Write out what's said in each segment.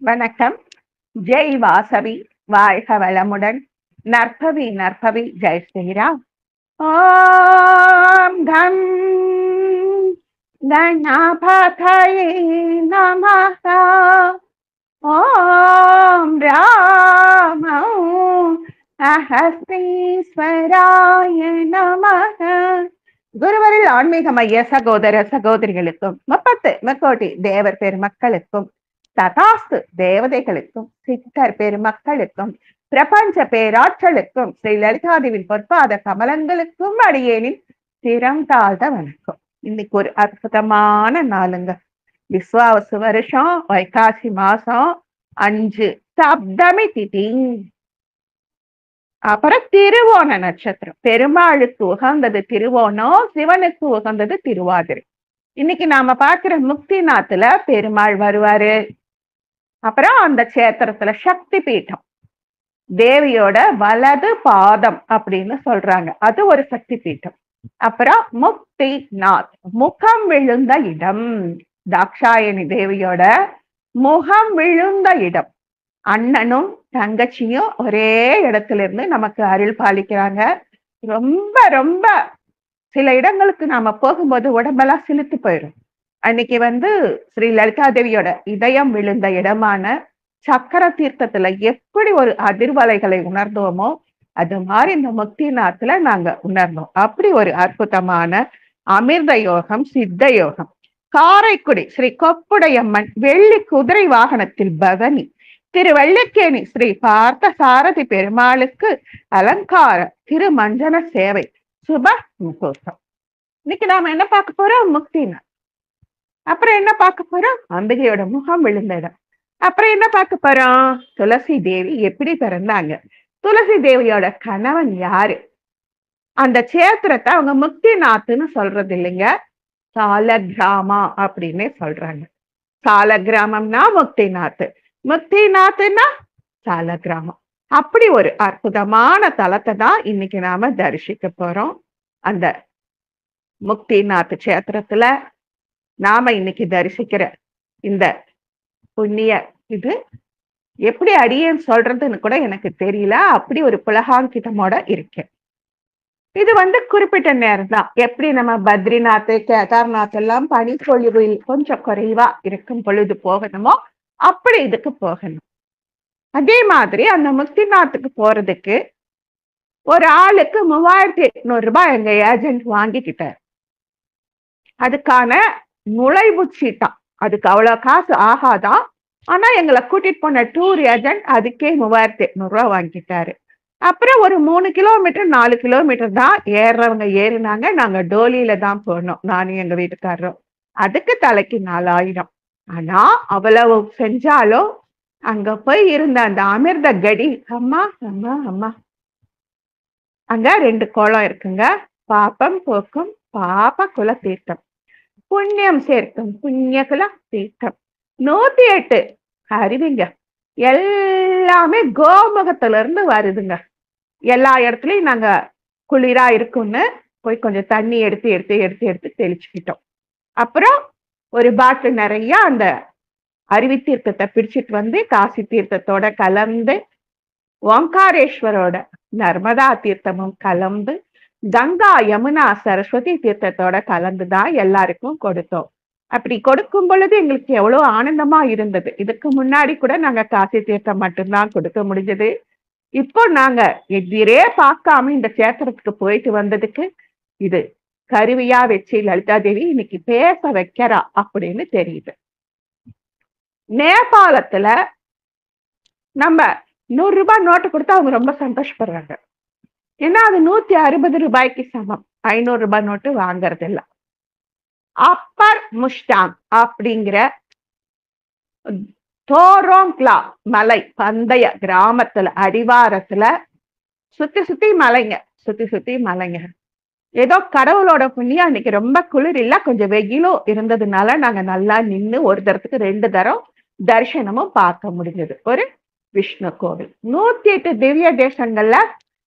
வணக்கம். ஜெய் வாசவி, வாழ்க வளமுடன். நற்பவி நற்பவி, ஜெய் ஸ்ரீராம். ஓம் கம் கணபதயே நமஹ. ஓம் ராம அஹஸ்தீஸ்வராய நமஹ. குருவரில் ஆன்மீக மைய சகோதர சகோதரிகளுக்கும் முக்கோடி தேவர் பெருமக்களுக்கும் ததாஸ்து தேவதைகளுக்கும் சித்தர் பெருமக்களுக்கும் பிரபஞ்ச பேராற்றலுக்கும் ஸ்ரீ லலிதாதேவியின் பொற்பாத கமலங்களுக்கும் அடியேனின் சிரம் தாழ்ந்த வணக்கம். இன்னைக்கு ஒரு அற்புதமான நாளுங்க. விஸ்வாவசு வருஷம் வைகாசி மாசம் 5 சப்தமி திதி. அப்புறம் திருவோண நட்சத்திரம். பெருமாளுக்கு உகந்தது திருவோணம், சிவனுக்கு உகந்தது திருவாதிரை. இன்னைக்கு நாம பாக்குற முக்திநாத்துல பெருமாள் வருவாரு. அப்புறம் அந்த கஷேத்திரத்துல சக்தி பீடம், தேவியோட வலது பாதம் அப்படின்னு சொல்றாங்க, அது ஒரு சக்தி பீடம். அப்புறம் முக்தி நாத், முகம் விழுந்த இடம், தாக்ஷாயணி தேவியோட முகம் விழுந்த இடம். அண்ணனும் தங்கச்சியும் ஒரே இடத்துல இருந்து நமக்கு அருள் பாலிக்கிறாங்க. ரொம்ப ரொம்ப சில இடங்களுக்கு நாம போகும்போது உடம்பெல்லாம் சிலுத்து போயிடும். அன்னைக்கு ஸ்ரீ லலிதா தேவியோட இதயம் விழுந்த இடமான சக்கர தீர்த்தத்துல எப்படி ஒரு அதிர்வலைகளை உணர்ந்தோமோ அது மாதிரி இந்த முக்திநாத்துல நாங்க உணர்ந்தோம். அப்படி ஒரு அற்புதமான அமிர்த யோகம், சித்த யோகம். காரைக்குடி ஸ்ரீ கொப்புடையம்மன் வெள்ளி குதிரை வாகனத்தில் பவனி, திருவள்ளிக்கேணி ஸ்ரீ பார்த்த சாரதி பெருமாளுக்கு அலங்கார திருமஞ்சன சேவை, சுப முகூர்த்தம். இன்னைக்கு நாம என்ன பார்க்க போறோம்? முக்திநாத். அப்புறம் என்ன பார்க்க போறோம்? அம்பிகையோட முகம் விழுந்த இடம். அப்புறம் என்ன பார்க்க போறோம்? துளசி தேவி எப்படி பிறந்தாங்க, துளசி தேவியோட கணவன் யாரு, அந்த கஷேத்திரத்தை அவங்க முக்திநாத்னு சொல்றது இல்லைங்க, சாலக்கிராமா அப்படின்னே சொல்றாங்க. சாலக்கிராமம்னா முக்திநாத், முக்திநாத்னா சாலக்கிராமம். அப்படி ஒரு அற்புதமான தலத்தை தான் இன்னைக்கு நாம தரிசிக்க போறோம். அந்த முக்திநாத் கஷேத்திரத்துல நாம இன்னைக்கு தரிசிக்கிற இந்த புண்ணிய இது எப்படி அடியேன்னு சொல்றதுன்னு கூட எனக்கு தெரியல. அப்படி ஒரு புலகாங்கிதமோட இருக்கேன். இது குறிப்பிட்ட நேரம் தான். எப்படி நம்ம பத்ரிநாத், கேதார்நாத் எல்லாம் பனிப்பொழிவு கொஞ்சம் குறைவா இருக்கும் பொழுது போகணுமோ அப்படி இதுக்கு போகணும். அதே மாதிரி அந்த முக்திநாத்துக்கு போறதுக்கு ஒரு ஆளுக்கு 3800 ரூபாய் எங்க ஏஜென்ட் வாங்கிக்கிட்டார். அதுக்கான நுழைவு சீட்டா, அதுக்கு அவ்வளவு காசு ஆகாதான். ஆனா எங்களை கூட்டிட்டு போன டூர் ஏஜென்ட் அதுக்கே 3800 ரூபாய் வாங்கிட்டாரு. அப்புறம் ஒரு 3 கிலோமீட்டர் 4 கிலோமீட்டர் தான் ஏறுறவங்க ஏறினாங்க. நாங்க டோலியில தான் போனோம், நானும் எங்க வீட்டுக்காரரும். அதுக்கு தலைக்கு 4000. ஆனா அவ்வளவு செஞ்சாலும் அங்க போய் இருந்த அந்த அமிர்த கடி, அம்மா அம்மா அம்மா. அங்க 2 குளம் இருக்குங்க. பாப்பம் போக்கும் பாப குல தீர்த்தம், புண்ணியம் சேர்க்கும் புண்ணிய குல தீர்த்தம். 108 அருவிங்க. எல்லாமே கோமுகத்துல இருந்து வருதுங்க. எல்லா இடத்துலயும் நாங்க குளிரா இருக்கும்னு போய் கொஞ்சம் தண்ணி எடுத்து எடுத்து எடுத்து எடுத்து தெளிச்சுக்கிட்டோம். அப்புறம் ஒரு பாட்டில் நிறைய அந்த அருவி தீர்த்தத்தை பிடிச்சிட்டு காசி தீர்த்தத்தோட கலந்து, ஓங்காரேஸ்வரோட நர்மதா தீர்த்தமும் கலந்து, கங்கா யமுனா சரஸ்வதி தீர்த்தத்தோட கலந்துதான் எல்லாருக்கும் கொடுத்தோம். அப்படி கொடுக்கும் பொழுது எங்களுக்கு எவ்வளவு ஆனந்தமா இருந்தது. இதுக்கு முன்னாடி கூட நாங்க காசி தீர்த்தம் மட்டும்தான் கொடுக்க முடிஞ்சது. இப்போ நாங்க எதிரே பார்க்காம இந்த கஷேத்திரத்துக்கு போயிட்டு வந்ததுக்கு இது கருவியா வச்சு லலிதா தேவி இன்னைக்கு பேச வைக்கிறா அப்படின்னு தெரியுது. நேபாளத்துல நம்ம 100 ரூபாய் நோட்டு கொடுத்தா அவங்க ரொம்ப சந்தோஷப்படுறாங்க. ஏன்னா அது 160 ரூபாய்க்கு சமம். 500 ரூபாய் நோட்டு வாங்கறது இல்ல. அப்பர் முஷ்டாங் அப்படிங்கிற தோரோங்க்லா மலை பந்தய கிராமத்துல அடிவாரத்துல சுத்தி சுத்தி மலைங்க, சுத்தி சுத்தி மலைங்க. ஏதோ கடவுளோட புண்ணியம் அன்னைக்கு ரொம்ப குளிர் இல்ல, கொஞ்சம் வெயிலும் இருந்ததுனால நாங்க நல்லா நின்று ஒரு தரத்துக்கு 2 தரம் தரிசனமும் பார்க்க முடிஞ்சது. ஒரு விஷ்ணு கோவில். 108 திவ்ய தேசங்கள்ல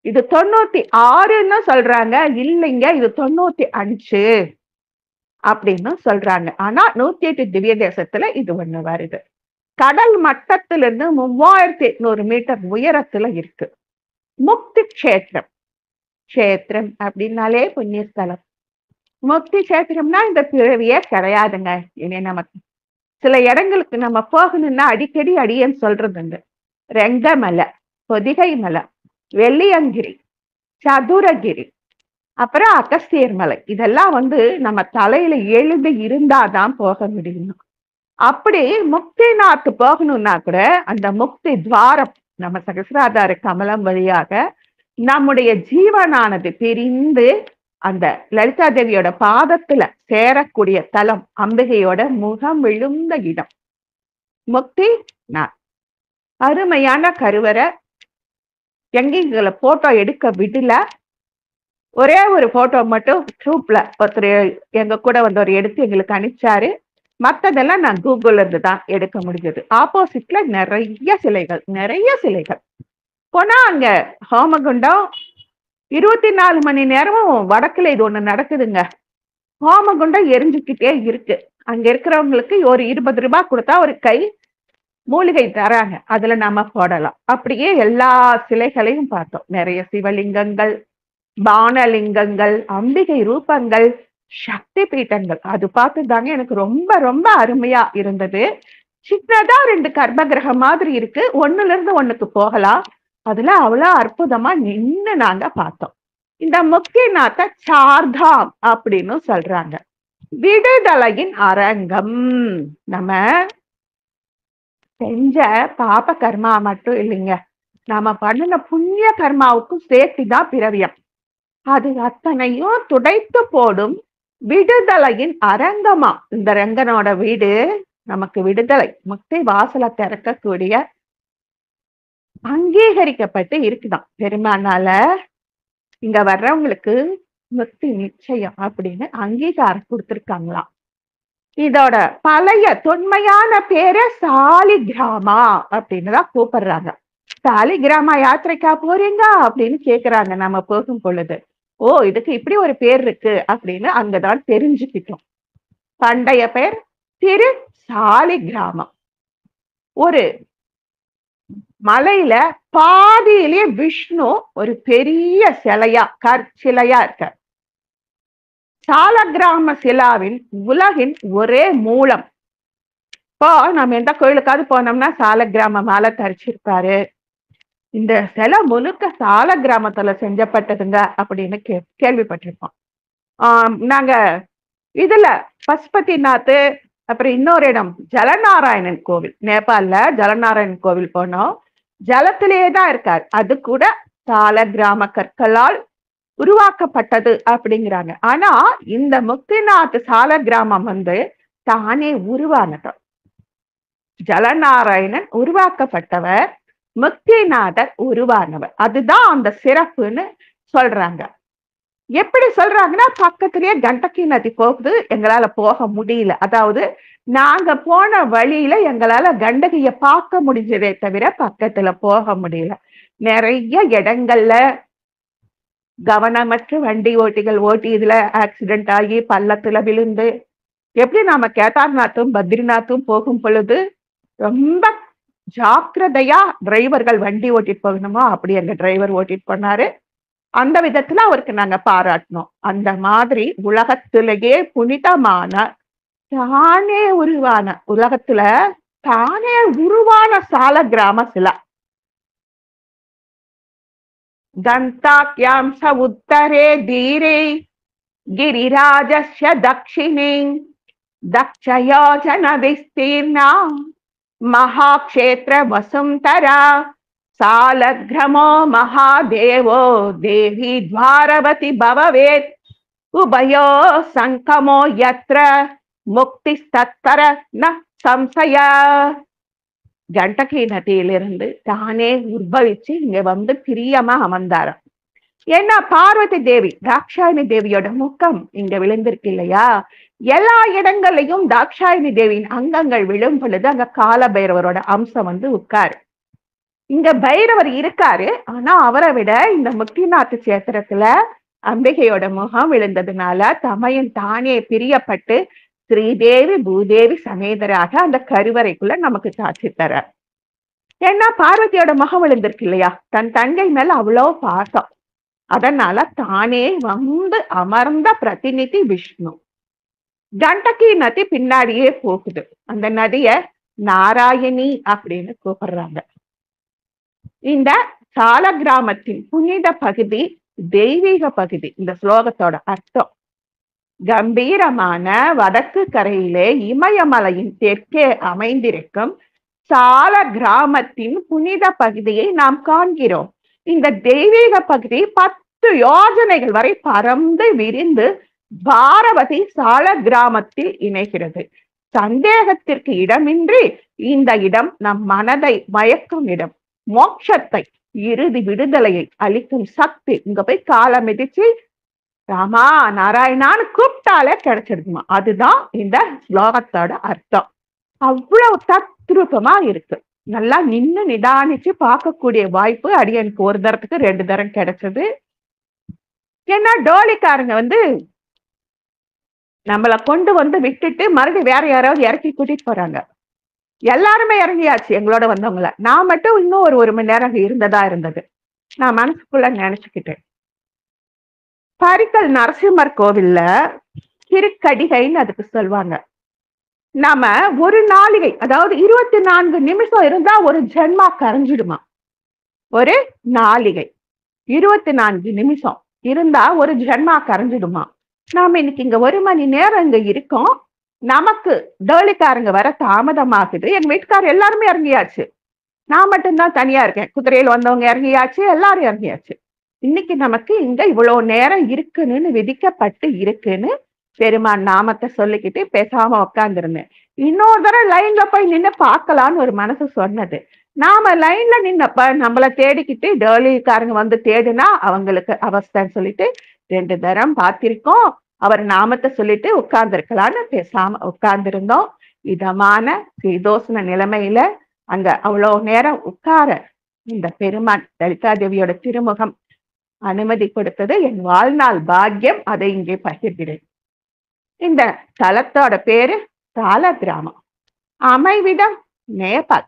இது 96ன்னு சொல்றாங்க. இல்லைங்க, இது 95 அப்படின்னு சொல்றாங்க. ஆனா 108 திவ்ய தேசத்துல இது ஒண்ணு வருது. கடல் மட்டத்திலிருந்து 3800 மீட்டர் உயரத்துல இருக்கு. முக்தி கஷேத்திரம். கஷேத்திரம் அப்படின்னாலே புண்ணியஸ்தலம். முக்தி கஷேத்திரம்னா இந்த பிறவியே கிடையாதுங்க. இனி நமக்கு சில இடங்களுக்கு நம்ம போகணும்னா அடிக்கடி அடியேன்னு சொல்றது உண்டு. ரெங்கமலை, பொதிகை மலை, வெள்ளியங்கிரி, சதுரகிரி, அப்புறம் அகஸ்தியர் மலை, இதெல்லாம் நம்ம தலையில எழுந்து இருந்தாதான் போக முடியும். அப்படி முக்திநாத் போகணும்னா கூட அந்த முக்தி துவாரம் நம்ம சகசிராதார கமலம் வழியாக நம்முடைய ஜீவனானது பிரிந்து அந்த லலிதா தேவியோட பாதத்துல சேரக்கூடிய தலம், அம்பிகையோட முகம் விழுந்த இடம் முக்தி நாத். அருமையான கருவறை. எங்களை போட்டோ எடுக்க விடல. ஒரே ஒரு போட்டோ மட்டும் ட்ரூப்ல ஒருத்தர் எங்க கூட ஒரு எடுத்து எங்களுக்கு அனுப்பிச்சாரு. மற்றதெல்லாம் நான் கூகுள்ல இருந்து தான் எடுக்க முடிஞ்சது. ஆப்போசிட்ல நிறைய சிலைகள் போனா அங்க ஹோமகுண்டம் 24 மணி நேரமும் வடக்குல இது ஒண்ணு நடக்குதுங்க. ஹோமகுண்டம் எரிஞ்சுக்கிட்டே இருக்கு. அங்க இருக்கிறவங்களுக்கு ஒரு 20 ரூபாய் கொடுத்தா ஒரு கை மூலிகை தராங்க, அதுல நாம போடலாம். அப்படியே எல்லா சிலைகளையும் பார்த்தோம். நிறைய சிவலிங்கங்கள், பானலிங்கங்கள், அம்பிகை ரூபங்கள், சக்தி பீட்டங்கள். அது பார்த்துதாங்க எனக்கு ரொம்ப ரொம்ப அருமையா இருந்தது. சின்னதா 2 கர்ப்ப கிரகம் மாதிரி இருக்கு. ஒண்ணுல இருந்து ஒண்ணுக்கு போகலாம். அதுல அவ்வளவு அற்புதமா நின்று நாங்க பார்த்தோம். இந்த முக்திநாத்தை சார்தாம் அப்படின்னு சொல்றாங்க. விடுதலையின் அரங்கம். நம்ம செஞ்ச பாப கர்மா மட்டும் இல்லைங்க, நாம பண்ணின புண்ணிய கர்மாவுக்கும் சேர்த்துதான் பிறவியம். அது அத்தனையும் துடைத்து போடும் விடுதலையின் அரங்கமா இந்த ரங்கனோட வீடு. நமக்கு விடுதலை, முக்தி வாசலை திறக்கக்கூடிய அங்கீகரிக்கப்பட்டு இருக்குதான் பெருமானால. இங்க வர்றவங்களுக்கு முக்தி நிச்சயம் அப்படின்னு அங்கீகாரம் கொடுத்திருக்காங்களாம். இதோட பழைய தொன்மையான பேரு சாலிகிராமா அப்படின்னு தான் கூப்பிடுறாங்க. சாலிகிராமா யாத்திரைக்கா போறீங்க அப்படின்னு கேக்குறாங்க நம்ம போகும் பொழுது. ஓ, இதுக்கு இப்படி ஒரு பேர் இருக்கு அப்படின்னு அங்கதான் தெரிஞ்சுக்கிட்டோம். பண்டைய பேர் திரு சாலிகிராமம். ஒரு மலையில பாதியிலே விஷ்ணு ஒரு பெரிய சிலையா, கற்சிலையா இருக்க. சாலக்கிராம சிலாவின் உலகின் ஒரே மூலம். இப்போ நம்ம எந்த கோயிலுக்காவது போனோம்னா சாலக்கிராம மாலை தரிச்சிருப்பாரு. இந்த சிலை முழுக்க சால கிராமத்துல செஞ்சப்பட்டதுங்க அப்படின்னு கேள்விப்பட்டிருப்போம். நாங்க இதுல பசுபதிநாத், அப்புறம் இன்னொரு இடம் ஜலநாராயணன் கோவில், நேபாள்ல ஜலநாராயணன் கோவில் போனோம். ஜலத்திலேயேதான் இருக்கார். அது கூட சால கிராம கற்களால் உருவாக்கப்பட்டது அப்படிங்கிறாங்க. ஆனா இந்த முக்திநாத் சால கிராமம் தானே உருவானது. ஜலநாராயணன் உருவாக்கப்பட்டவர், முக்திநாதர் உருவானவர். அதுதான் அந்த சிறப்புன்னு சொல்றாங்க. எப்படி சொல்றாங்கன்னா, பக்கத்திலேயே கண்டகி நதி போகுது, எங்களால போக முடியல. அதாவது நாங்க போன வழியில எங்களால கண்டகிய பார்க்க முடிஞ்சதே தவிர பக்கத்துல போக முடியல. நிறைய இடங்கள்ல கவனமற்ற வண்டி ஓட்டிகள் ஓட்டி இதுல ஆக்சிடென்ட் ஆகி பள்ளத்துல விழுந்து, எப்படி நாம கேதார்நாத்தும் பத்ரிநாத்தும் போகும் பொழுது ரொம்ப ஜாக்கிரதையா டிரைவர்கள் வண்டி ஓட்டிட்டு போகணுமோ அப்படி எங்க டிரைவர் ஓட்டிட்டு போனாரு. அந்த விதத்துல அவருக்கு நாங்க பாராட்டணும். அந்த மாதிரி உலகத்திலேயே புனிதமான தானே உருவான, உலகத்துல தானே உருவான சால கிராம சிலா. கந்தாக்யாம் ச உத்தரே தீரே கிரிராஜஸ்ய தக்ஷிணே தக்ஷயோஜன விஸ்தீர்ணா மகாக்ஷேத்ர வசுந்தரா சாலக்ரமோ மகாதேவோ தேவி துவாரவதி பவவேத் உபயோ சங்கமோ யத்ர முக்தி தத்பர ந சம்சய. கண்டகி நதியிலிருந்து தானே உற்பவிச்சு இங்க பிரியமா அமர்ந்தாராம். ஏன்னா பார்வதி தேவி, தாக்ஷாயணி தேவியோட முகம் இங்க விழுந்திருக்கு இல்லையா? எல்லா இடங்களையும் தாக்ஷாயணி தேவியின் அங்கங்கள் விழும் பொழுது அங்க கால பைரவரோட அம்சம் உட்காரு. இங்க பைரவர் இருக்காரு, ஆனா அவரை விட இந்த முக்திநாத் கஷேத்திரத்துல அம்பிகையோட முகம் விழுந்ததுனால தமையன் தானே பிரியப்பட்டு ஸ்ரீதேவி பூதேவி சமேதராக அந்த கருவறைக்குள்ள நமக்கு காட்சி தர. ஏன்னா பார்வதியோட முகம் விழுந்திருக்கு இல்லையா, தன் தங்கை மேல அவ்வளவு பாசம். அதனால தானே வந்து அமர்ந்த பிரதிநிதி விஷ்ணு. கண்டகி நதி பின்னாடியே போகுது. அந்த நதிய நாராயணி அப்படின்னு கூப்பிடுறாங்க. இந்த சால கிராமத்தின் புனித பகுதி தெய்வீக பகுதி. இந்த ஸ்லோகத்தோட அர்த்தம், கம்பீரமான வடக்கு கரையிலே இமயமலையின் தெற்கே அமைந்திருக்கும் சால கிராமத்தின் புனித பகுதியை நாம் காண்கிறோம். இந்த தெய்வீக பகுதி 10 யோஜனைகள் வரை பறந்து விரிந்து பாரவதி சால கிராமத்தில் இணைகிறது. சந்தேகத்திற்கு இடமின்றி இந்த இடம் நம் மனதை மயக்கும் இடம். மோட்சத்தை, இறுதி விடுதலையை அளிக்கும் சக்தி. இங்க போய் காலை மிதிச்சு ராமா நாராயணான்னு கூப்பிட்டாலே கிடைச்சிடுமா. அதுதான் இந்த ஸ்லோகத்தோட அர்த்தம். அவ்வளவு தத்ரூபமா இருக்கு. நல்லா நின்னு நிதானிச்சு பார்க்கக்கூடிய வாய்ப்பு அடியனுக்கு ஒரு தரத்துக்கு 2 தரம் கிடைச்சது. ஏன்னா டோலிக்காரங்க நம்மளை கொண்டு விட்டுட்டு மறுபடியும் வேற யாராவது இறக்கி கூட்டிட்டு போறாங்க. எல்லாருமே இறங்கியாச்சு எங்களோட வந்தவங்கள. நான் மட்டும் இன்னும் ஒரு மணி நேரம் இருந்ததா இருந்தது. நான் மனசுக்குள்ள நினைச்சுக்கிட்டேன். பரிக்கல் நரசிம்மர் கோவில்ல திருக்கடிகைன்னு அதுக்கு சொல்லுவாங்க. நாம ஒரு நாளிகை, அதாவது 24 நிமிஷம் இருந்தா ஒரு ஜென்மா கரைஞ்சிடுமா. ஒரு நாளிகை 24 நிமிஷம் இருந்தா ஒரு ஜென்மா கரைஞ்சிடுமா. நாம இன்னைக்கு இங்க 1 மணி நேரம் இங்க இருக்கோம். நமக்கு டோலிக்காரங்க வர தாமதமாகுது. என் வீட்டுக்காரர் எல்லாருமே இறங்கியாச்சு. நான் மட்டும்தான் தனியா இருக்கேன். குதிரையில் வந்தவங்க இறங்கியாச்சு, எல்லாரும் இறங்கியாச்சு. இன்னைக்கு நமக்கு இங்க இவ்வளவு நேரம் இருக்குன்னு விதிக்கப்பட்டு இருக்குன்னு பெருமான் நாமத்தை சொல்லிக்கிட்டு பேசாம உட்கார்ந்துருந்தேன். இன்னொரு தடவை லைன்ல போய் நின்று பார்க்கலான்னு ஒரு மனசு சொன்னது. நாம லைன்ல நின்னப்ப நம்மளை தேடிக்கிட்டு டோலிக்காரங்க தேடுனா அவங்களுக்கு அவஸ்தைன்னு சொல்லிட்டு 2 தரம் பார்த்திருக்கோம். அவர் நாமத்தை சொல்லிட்டு உட்கார்ந்துருக்கலான்னு பேசாம உட்கார்ந்துருந்தோம். இதமான சீதோஷ்ண நிலைமையில அங்க அவ்வளவு நேரம் உட்கார இந்த பெருமான் லலிதா தேவியோட திருமுகம் அனுமதி கொடுத்தது என் வாழ்நாள் பாக்கியம். அதை இங்கே பகிர்கிறேன். இந்த தலத்தோட பேரு சால கிராமம். அமைவிடம் நேபாள்,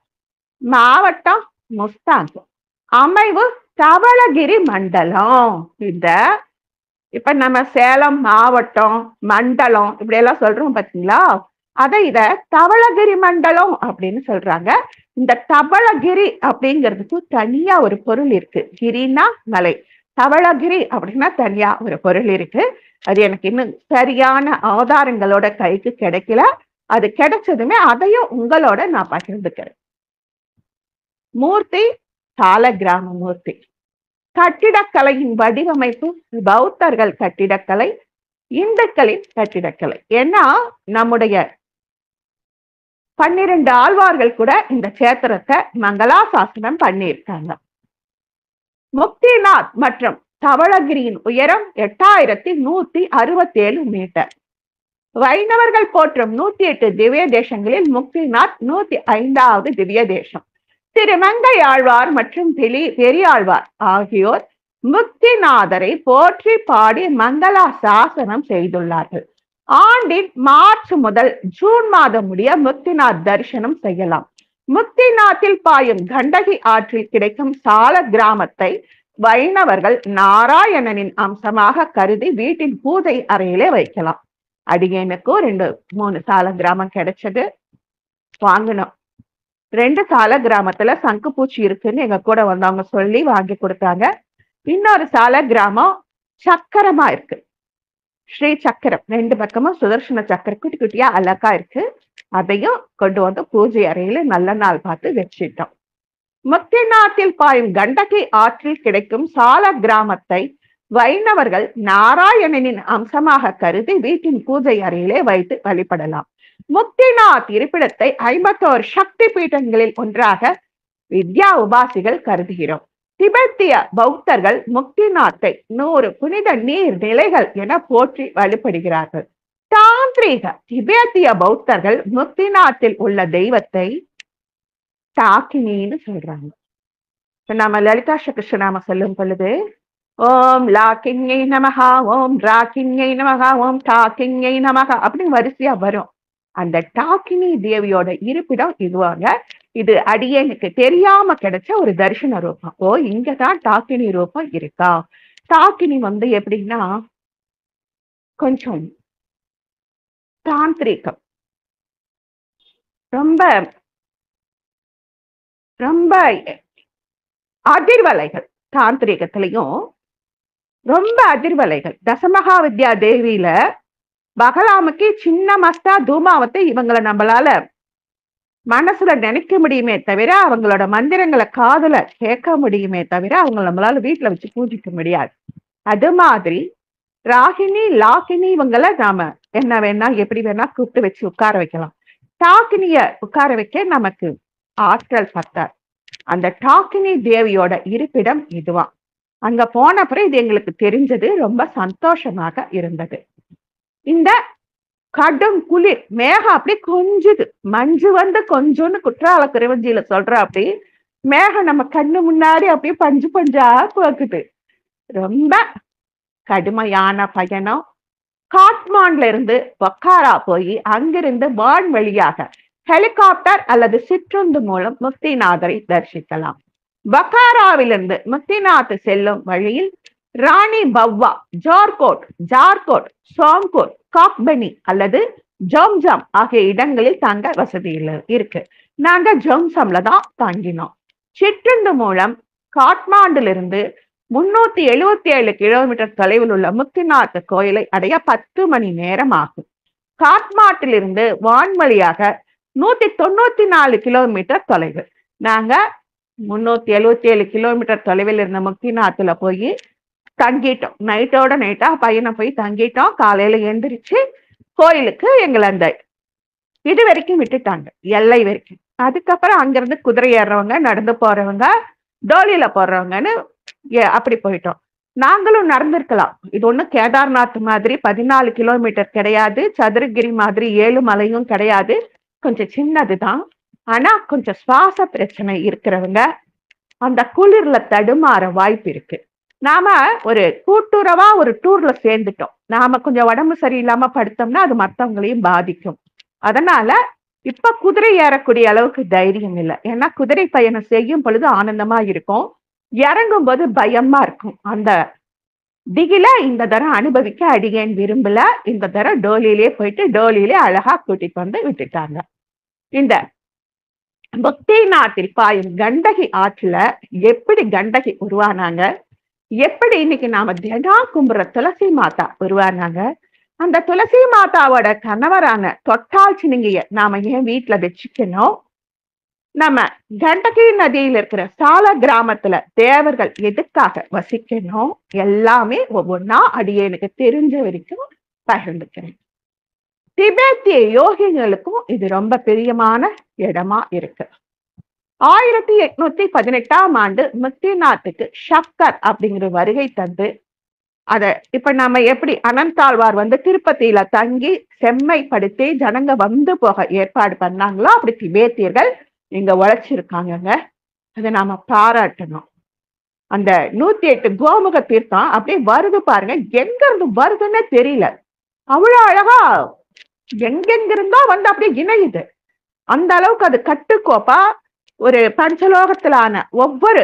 மாவட்டம் முஸ்தாங், அமைவு தவளகிரி மண்டலம். இப்ப நம்ம சேலம் மாவட்டம் மண்டலம் இப்படி எல்லாம் சொல்றோம் பாத்தீங்களா, இத தவளகிரி மண்டலம் அப்படின்னு சொல்றாங்க. இந்த தவளகிரி அப்படிங்கிறதுக்கு தனியா ஒரு பொருள் இருக்கு. கிரினா மலை, தவளகிரி அப்படின்னா தனியா ஒரு பொருள் இருக்கு. அது எனக்கு இன்னும் சரியான ஆதாரங்களோட கைக்கு கிடைக்கல. அது கிடைச்சதுமே அதையும் உங்களோட நான் பகிர்ந்துக்கிறேன். மூர்த்தி சால கிராம மூர்த்தி. கட்டிடக்கலையின் வடிவமைப்பு பௌத்தர்கள் கட்டிடக்கலை, இந்துக்களின் கட்டிடக்கலை. ஏன்னா நம்முடைய 12 ஆழ்வார்கள் கூட இந்த கேத்திரத்தை மங்களாசாசனம் பண்ணியிருக்காங்க. முக்திநாத் மற்றும் தவளகிரியின் உயரம் 8167 மீட்டர். வைணவர்கள் போற்றும் 108 திவ்ய தேசங்களில் முக்திநாத் 105வது திவ்ய தேசம். திருமங்கை ஆழ்வார் மற்றும் பெரியாழ்வார் ஆகியோர் முக்திநாதரை போற்றி பாடி மங்களா சாசனம் செய்துள்ளார்கள். ஆண்டின் மார்ச் முதல் ஜூன் மாதம் முடிய முக்திநாத் தரிசனம் செய்யலாம். முக்திநாத்தில் பாயும் கண்டகி ஆற்றில் கிடைக்கும் சால கிராமத்தை வைணவர்கள் நாராயணனின் அம்சமாக கருதி வீட்டின் பூஜை அறையிலே வைக்கலாம். அடியேனுக்கும் 2-3 சால கிராமம் கிடைச்சது, வாங்கணும். 2 சால கிராமத்துல சங்குப்பூச்சி இருக்குன்னு எங்க கூட வந்தவங்க சொல்லி வாங்கி கொடுத்தாங்க. இன்னொரு சால கிராமம் சக்கரமா இருக்கு, ஸ்ரீ சக்கரம். 2 பக்கமும் சுதர்சன சக்கரம் குட்டி குட்டியா அழகா இருக்கு. அதையும் கொண்டு பூஜை அறையில நல்ல நாள் பார்த்து வச்சிட்டோம். முக்திநாத்தில் பாயும் கண்டகி ஆற்றில் கிடைக்கும் சால கிராமத்தை வைணவர்கள் நாராயணனின் அம்சமாக கருதி வீட்டின் பூஜை அறையிலே வைத்து வழிபடலாம். முக்திநாத் இருப்பிடத்தை 51 சக்தி பீட்டங்களில் ஒன்றாக வித்யா உபாசிகள் கருதுகிறோம். திபெத்திய பௌத்தர்கள் முக்திநாத்தை 100 புனித நீர் நிலைகள் என போற்றி வழிபடுகிறார்கள். தாந்திரீக திபெத்திய பௌத்தர்கள் முக்திநாத்தில் உள்ள தெய்வத்தை டாக்கினின்னு சொல்றாங்க. நம்ம லலிதா சகஸ்ரநாம சொல்லும் பொழுது ஓம் லாக்கிங்கை நமகா, ஓம் ராக்கிங்கை நமகா, ஓம் டாக்கிங்கை நமகா அப்படின்னு வரிசையா வரும். அந்த டாக்கினி தேவியோட இருப்பிடம் இதுவாங்க. இது அடியேனுக்கு தெரியாம கிடைச்ச ஒரு தரிசன ரூபம். ஓ, இங்கதான் டாக்கினி ரூபம் இருக்கா. டாக்கினி எப்படின்னா கொஞ்சம் தாந்திரிகம், ரொம்ப ரொம்ப அதிர்வலைகள். தாந்திரிகத்திலையும் ரொம்ப அதிர்வலைகள். தசமகா வித்யா தேவியில பகலாமுக்கு சின்ன மஸ்தா தூமாவத்தை இவங்களை நம்மளால மனசுல நினைக்க முடியுமே தவிர, அவங்களோட மந்திரங்களை காதுல கேட்க முடியுமே தவிர, அவங்க நம்மளால வீட்டுல வச்சு பூஜிக்க முடியாது. அது மாதிரி ராகினி லாகினி இவங்களை நாம என்ன வேணா எப்படி வேணா கூப்பிட்டு வச்சு உட்கார வைக்கலாம். டாக்கினிய உட்கார வைக்க நமக்கு ஆற்றல் பத்தார். அந்த டாக்கினி தேவியோட இருப்பிடம் இதுவான். அங்க போன அப்புறம் இது எங்களுக்கு தெரிஞ்சது, ரொம்ப சந்தோஷமாக இருந்தது. இந்த கடும் குளிர் மேகம் அப்படி கொஞ்சுது, மஞ்சு கொஞ்சோன்னு குற்றால குறைவஞ்சியில சொல்ற அப்படி மேகம் நம்ம கண்ணு முன்னாடி அப்படியே பஞ்சு பஞ்சா போக்குது. ரொம்ப கடுமையான பயணம். காட்மாண்ட்ல இருந்து பொக்காரா போய் அங்கிருந்து வான் வழியாக ஹெலிகாப்டர் அல்லது சிற்றுந்து மூலம் முக்திநாதரை தரிசிக்கலாம். பக்காராவிலிருந்து முக்திநாத் செல்லும் வழியில் ராணி பவ்வா, ஜார்கோட், சோம்கோட், காக்பனி அல்லது ஜோம்ஜம் ஆகிய இடங்களில் தங்க வசதி இருக்கு. நாங்க ஜோம்சம்ல தான் தங்கினோம். சிற்றுந்து மூலம் காட்மாண்டிலிருந்து 377 கிலோமீட்டர் தொலைவில் உள்ள முக்திநாத் கோயிலை அடைய 10 மணி நேரம் ஆகும். காட்மாண்டிலிருந்து வான்வழியாக 194 கிலோமீட்டர் தொலைவு. நாங்க 377 கிலோமீட்டர் தொலைவில் இருந்த முக்திநாத்துல போய் தங்கிட்டோம். நைட்டோட நைட்டா பையனை போய் தங்கிட்டோம். காலையில எந்திரிச்சு கோயிலுக்கு எங்களை அந்த இது வரைக்கும் விட்டுட்டாங்க, எல்லை வரைக்கும். அதுக்கப்புறம் அங்கிருந்து குதிரை ஏறுறவங்க, நடந்து போறவங்க, டோலியில போடுறவங்கன்னு அப்படி போயிட்டோம். நாங்களும் நடந்திருக்கலாம். இது ஒண்ணும் கேதார்நாத் மாதிரி 14 கிலோமீட்டர் கிடையாது, சதுரகிரி மாதிரி 7 மலையும் கிடையாது. கொஞ்சம் சின்னதுதான். ஆனா கொஞ்சம் சுவாச பிரச்சனை இருக்கிறவங்க அந்த குளிர்ல தடுமாற வாய்ப்பு இருக்கு. நாம ஒரு கூட்டுறவா ஒரு டூர்ல சேர்ந்துட்டோம். நாம கொஞ்சம் உடம்பு சரியில்லாம படுத்தோம்னா அது மற்றவங்களையும் பாதிக்கும். அதனால இப்ப குதிரை ஏறக்கூடிய அளவுக்கு தைரியம் இல்லை. ஏன்னா குதிரை பயணம் செய்யும் பொழுது ஆனந்தமா இருக்கும், இறங்கும் போது பயமா இருக்கும். அந்த திகில இந்த தரம் அனுபவிக்க அடியேன் விரும்பல. இந்த தரம் டோலியிலே போயிட்டு டோலியிலே அழகா கூட்டிட்டு வந்து விட்டுட்டாங்க. இந்த முக்திநாத்தில் பாயும் கண்டகி ஆற்றுல எப்படி கண்டகி உருவானாங்க, எப்படி இன்னைக்கு நாம தினம் கும்புற துளசி மாதா உருவானாங்க, அந்த துளசி மாதாவோட கணவரான தொட்டால் சினுங்கிய நாம ஏன் வீட்டுல வச்சுக்கணும், நம்ம கண்டகி நதியில் இருக்கிற சால கிராமத்துல தேவர்கள் எதுக்காக வசிக்கணும், எல்லாமே ஒவ்வொன்னா அடியேனுக்கு தெரிஞ்ச வரைக்கும் பகிர்ந்துக்கிறேன். திபெத்திய யோகிகளுக்கும் இது ரொம்ப பிரியமான இடமா இருக்கு. 1818ஆம் ஆண்டு முக்திநாத்துக்கு ஷக்கர் அப்படிங்கிற வருகை தந்து, அத இப்ப நம்ம எப்படி அனந்தாழ்வார் திருப்பதியில தங்கி செம்மைப்படுத்தி ஜனங்க வந்து போக ஏற்பாடு பண்ணாங்களோ, அப்படி திபேத்தியர்கள் இங்க உழைச்சிருக்காங்க. அதை நாம பாராட்டணும். அந்த 108 கோமுக தீர்த்தம் அப்படியே வருது பாருங்க, எங்க இருந்து வருதுன்னு தெரியல, அவ்வளவு அழகா எங்கெங்கிருந்தோ அப்படியே இணையுது. அந்த அளவுக்கு அது கட்டுக்கோப்பா ஒரு பஞ்சலோகத்திலான ஒவ்வொரு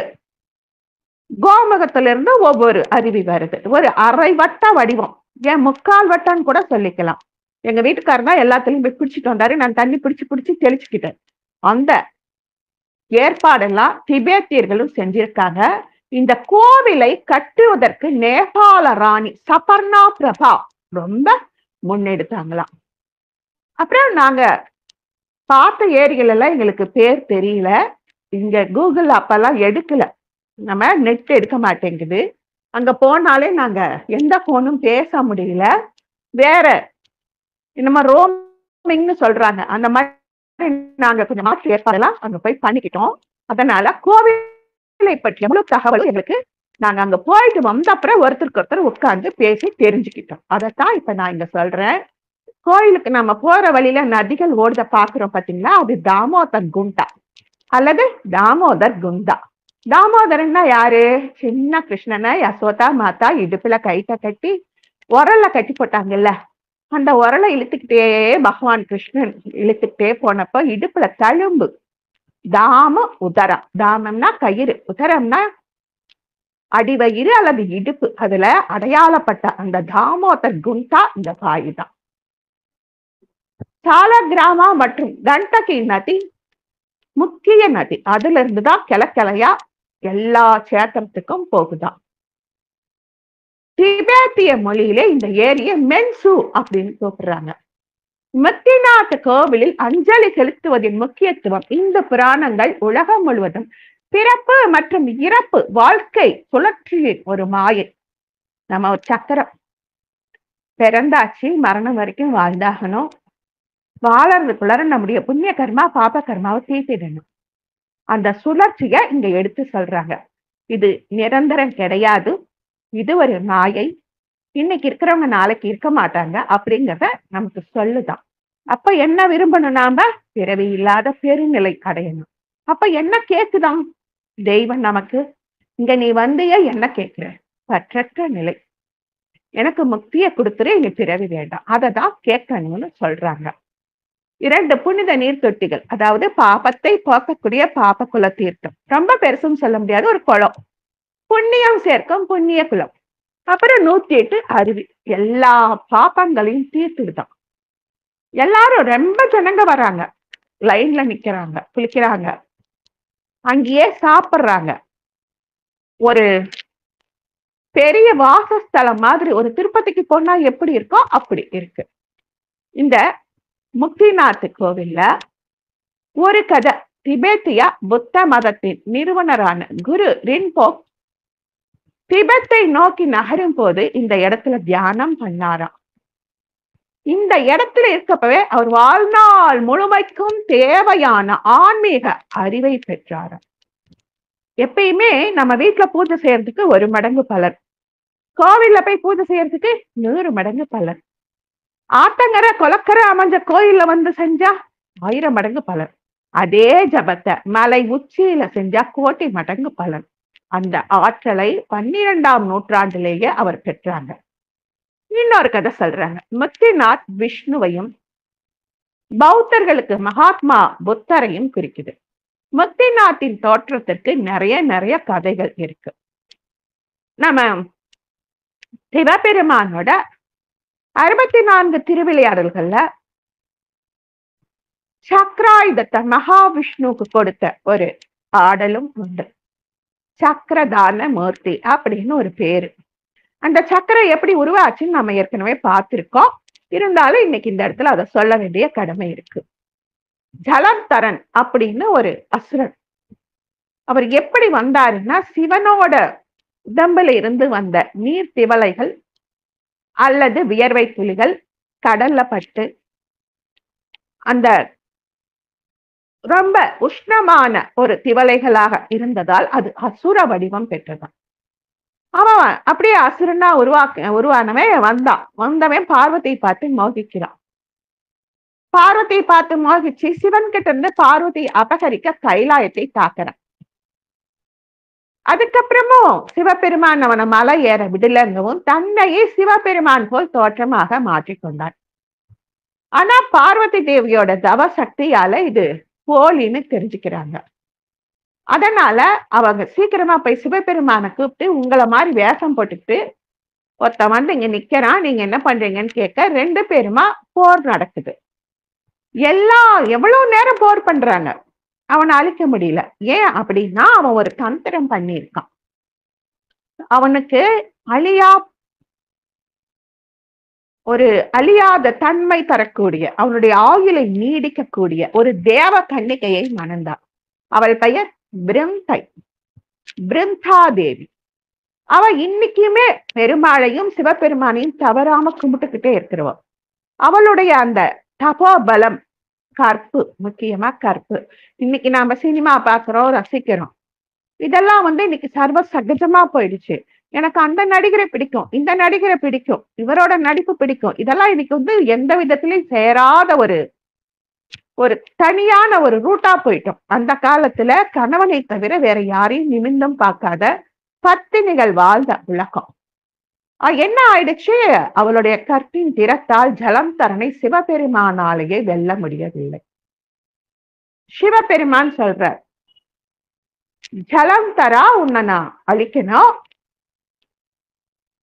கோமுகத்திலிருந்து ஒவ்வொரு அருவி வருது. ஒரு அரை வட்ட வடிவம், ஏன் முக்கால் வட்டம்னு கூட சொல்லிக்கலாம். எங்க வீட்டுக்காரர் தான் எல்லாத்துலயும் போய் பிடிச்சிட்டு வந்தாரு. நான் தண்ணி பிடிச்சு தெளிச்சுக்கிட்டேன். அந்த ஏற்பாடெல்லாம் திபேத்தியர்களும் செஞ்சிருக்காங்க. இந்த கோவிலை கட்டுவதற்கு நேபாள ராணி சபர்ணா பிரபா ரொம்ப முன்னெடுத்தாங்களாம். அப்புறம் நாங்க பார்த்த ஏரிகள் எல்லாம் எங்களுக்கு பேர் தெரியல. இங்க கூகுள் அப்பெல்லாம் எடுக்கல, நம்ம நெட் எடுக்க மாட்டேங்குது. அங்க போனாலே நாங்க எந்த போனும் பேச முடியல. வேற நம்ம ரோமிங்னு சொல்றாங்க, அந்த மாதிரி நாங்க கொஞ்சம் மாற்று ஏற்பாடெல்லாம் அங்க போய் பண்ணிக்கிட்டோம். அதனால கோவிலை பற்றிய முழு தகவல் எங்களுக்கு நாங்க அங்க போயிட்டு வந்த அப்புறம் ஒருத்தருக்கு ஒருத்தர் உட்கார்ந்து பேசி தெரிஞ்சுக்கிட்டோம். அதைத்தான் இப்ப நான் இங்க சொல்றேன். கோயிலுக்கு நம்ம போற வழியில நதிகள் ஓடுத பாக்குறோம் பாத்தீங்களா, அது தாமோதர் குண்டா அல்லது தாமோதர் குண்டா. தாமோதரன்னா யாரு? சின்ன கிருஷ்ணனை யசோதா மாதா இடுப்புல கைட்ட கட்டி உரல்ல கட்டி போட்டாங்கல்ல, அந்த உரலை இழுத்துக்கிட்டே பகவான் கிருஷ்ணன் இழுத்துக்கிட்டே போனப்ப இடுப்புல தழும்பு. தாம உதரம், தாமம்னா கயிறு, உதரம்னா அடிவயிறு அல்லது இடுப்பு. அதுல அடையாளப்பட்ட அந்த தாமோதர் குண்டா இந்த பாய் தான். சாலக்கிராமா மற்றும் கண்டகி நதி முக்கிய நதி. அதுல இருந்துதான் கிழக்கிளையா எல்லா சேத்திரத்துக்கும் போகுதான். திபேத்திய மொழியிலே இந்த ஏரிய மென்சு அப்படின்னு கூப்பிடுறாங்க. முக்திநாத் கோவிலில் அஞ்சலி செலுத்துவதின் முக்கியத்துவம். இந்த புராணங்கள் உலகம் முழுவதும் பிறப்பு மற்றும் இறப்பு வாழ்க்கை சுழற்சியின் ஒரு மாயை. நம்ம ஒரு சக்கரம், பிறந்தாச்சு மரணம் வரைக்கும் வாழ்ந்தாகணும். வாழறதுக்குள்ளார நம்முடைய புண்ணிய கர்மா பாப கர்மாவை தீர்த்திடணும். அந்த சுழற்சிய இங்க எடுத்து சொல்றாங்க. இது நிரந்தரம் கிடையாது, இது ஒரு மாயை. இன்னைக்கு இருக்கிறவங்க நாளைக்கு இருக்க மாட்டாங்க அப்படிங்கிறத நமக்கு சொல்லுதான். அப்ப என்ன விரும்பணும்? நாம பிறவி இல்லாத பெருநிலை அடையணும். அப்ப என்ன கேக்குதான் தெய்வம் நமக்கு? இங்க நீ வந்திய என்ன கேட்கிற? பற்றற்ற நிலை, எனக்கு முக்தியை கொடுத்துரு, இனி பிறவி வேண்டாம், அதை தான் கேட்கணும்னு சொல்றாங்க. 2 புனித நீர் தொட்டிகள், அதாவது பாபத்தை போக்கக்கூடிய பாப குல தீர்த்தம். ரொம்ப பெருசுன்னு சொல்ல முடியாது, ஒரு குளம். புண்ணியம் சேர்க்கும் புண்ணிய குலம். அப்புறம் 108 அருவி, எல்லா பாப்பங்களையும் தீர்த்துடுதான். எல்லாரும் ரொம்ப ஜனங்க வராங்க, லைன்ல நிக்கிறாங்க, குளிக்கிறாங்க, அங்கேயே சாப்பிடுறாங்க. ஒரு பெரிய வாசஸ்தலம் மாதிரி, ஒரு திருப்பதிக்கு போனா எப்படி இருக்கோ அப்படி இருக்கு. இந்த முக்திநாத் கோவில்ல ஒரு கதை. திபெத்திய புத்த மதத்தின் நிறுவனரான குரு ரின்போக் திபெத்தை நோக்கி நகரும் போது இந்த இடத்துல தியானம் பண்ணாராம். இந்த இடத்துல இருக்கப்பவே அவர் வாழ்நாள் முழுமைக்கும் தேவையான ஆன்மீக அறிவை பெற்றாராம். எப்பயுமே நம்ம வீட்டுல பூஜை செய்யறதுக்கு 1 மடங்கு பலன், கோவில்ல போய் பூஜை செய்யறதுக்கு 100 மடங்கு பலன், ஆத்தங்கரை கொலக்கரை அமைஞ்ச கோயில்ல வந்து செஞ்சா 1000 மடங்கு பலன், அதே ஜபத்தை மலை உச்சியில செஞ்சா 1,000,000 மடங்கு பலன். அந்த ஆற்றலை 12ஆம் நூற்றாண்டிலேயே அவர் பெற்றாங்க. இன்னொரு கதை சொல்றாங்க. முக்திநாத் விஷ்ணுவையும் பௌத்தர்களுக்கு மகாத்மா புத்தரையும் குறிக்குது. முக்திநாத்தின் தோற்றத்திற்கு நிறைய கதைகள் இருக்கு. நம்ம சிவபெருமானோட 64 திருவிளையாடல்கள்ல சக்கராயுதத்தை மகாவிஷ்ணுவுக்கு கொடுத்த ஒரு ஆடலும் உண்டு. சக்கரதான மூர்த்தி அப்படின்னு ஒரு பேரு. அந்த சக்கரம் எப்படி உருவாச்சுன்னு நம்ம ஏற்கனவே பார்த்திருக்கோம். இருந்தாலும் இன்னைக்கு இந்த இடத்துல அதை சொல்ல வேண்டிய கடமை இருக்கு. ஜலந்தரன் அப்படின்னு ஒரு அசுரன். அவர் எப்படி வந்தாருன்னா, சிவனோட உடம்புல இருந்து வந்த நீர் திவலைகள் அல்லது வியர்வை துளிகள் கடல்ல பட்டு அந்த ரொம்ப உஷ்ணமான ஒரு திவலைகளாக இருந்ததால் அது அசுர வடிவம் பெற்றதான். அவன் அப்படியே அசுரனா உருவானவன் வந்தவன் பார்வதியை பார்த்து மோகிக்கிறான். பார்வதியை பார்த்து மோகிச்சு சிவன் கிட்ட இருந்து பார்வதியை அபகரிக்க கைலாயத்தை தாக்குறான். அதுக்கப்புறமும் சிவபெருமான் அவனை மலை ஏற விடலங்கவும் தன்னையே சிவபெருமான் போல் தோற்றமாக மாற்றிக்கொண்டான். ஆனா பார்வதி தேவியோட தவ சக்தியால இது போலின்னு தெரிஞ்சுக்கிறாங்க. அதனால அவங்க சீக்கிரமா போய் சிவபெருமானை கூப்பிட்டு, உங்களை மாதிரி வேஷம் போட்டுக்கிட்டு ஒருத்தன் வந்து இங்க நிக்கிறான், நீங்க என்ன பண்றீங்கன்னு கேட்க 2 பேருமா போர் நடக்குது. எவ்வளவு நேரம் போர் பண்றாங்க, அவனை அழிக்க முடியல. ஏன் அப்படின்னா அவன் ஒரு தந்திரம் பண்ணியிருக்கான். அவனுக்கு அழியாத தன்மை தரக்கூடிய, அவனுடைய ஆயுளை நீடிக்கக்கூடிய ஒரு தேவ கன்னிகையை மணந்தான். அவள் பெயர் பிருந்தா தேவி. அவ இன்னைக்குமே பெருமாளையும் சிவபெருமானையும் தவறாம கும்பிட்டுக்கிட்டே இருக்கிறவள். அவளுடைய அந்த தபோபலம், கற்பு, முக்கியமா கற்பு. இன்னைக்கு நாம சினிமா பாக்குறோம், ரசிக்கிறோம், இதெல்லாம் இன்னைக்கு சர்வ சகஜமா போயிடுச்சு. எனக்கு அந்த நடிகரை பிடிக்கும், இந்த நடிகரை பிடிக்கும், இவரோட நடிப்பு பிடிக்கும், இதெல்லாம் இன்னைக்கு எந்த விதத்திலையும் சேராத ஒரு ஒரு தனியான ஒரு ரூட்டா போயிட்டோம். அந்த காலத்துல கணவனை தவிர வேற யாரையும் நிமிர்ந்தும் பார்க்காத பத்தினிகள் வாழ்ந்த உலகம். என்ன ஆயிடுச்சு? அவளுடைய கற்பின் திறத்தால் ஜலந்தரனை சிவபெருமானாலேயே வெல்ல முடியவில்லை. சிவபெருமான் சொல்றார், ஜலந்தரா உன்னை நான் அழிக்கணும்,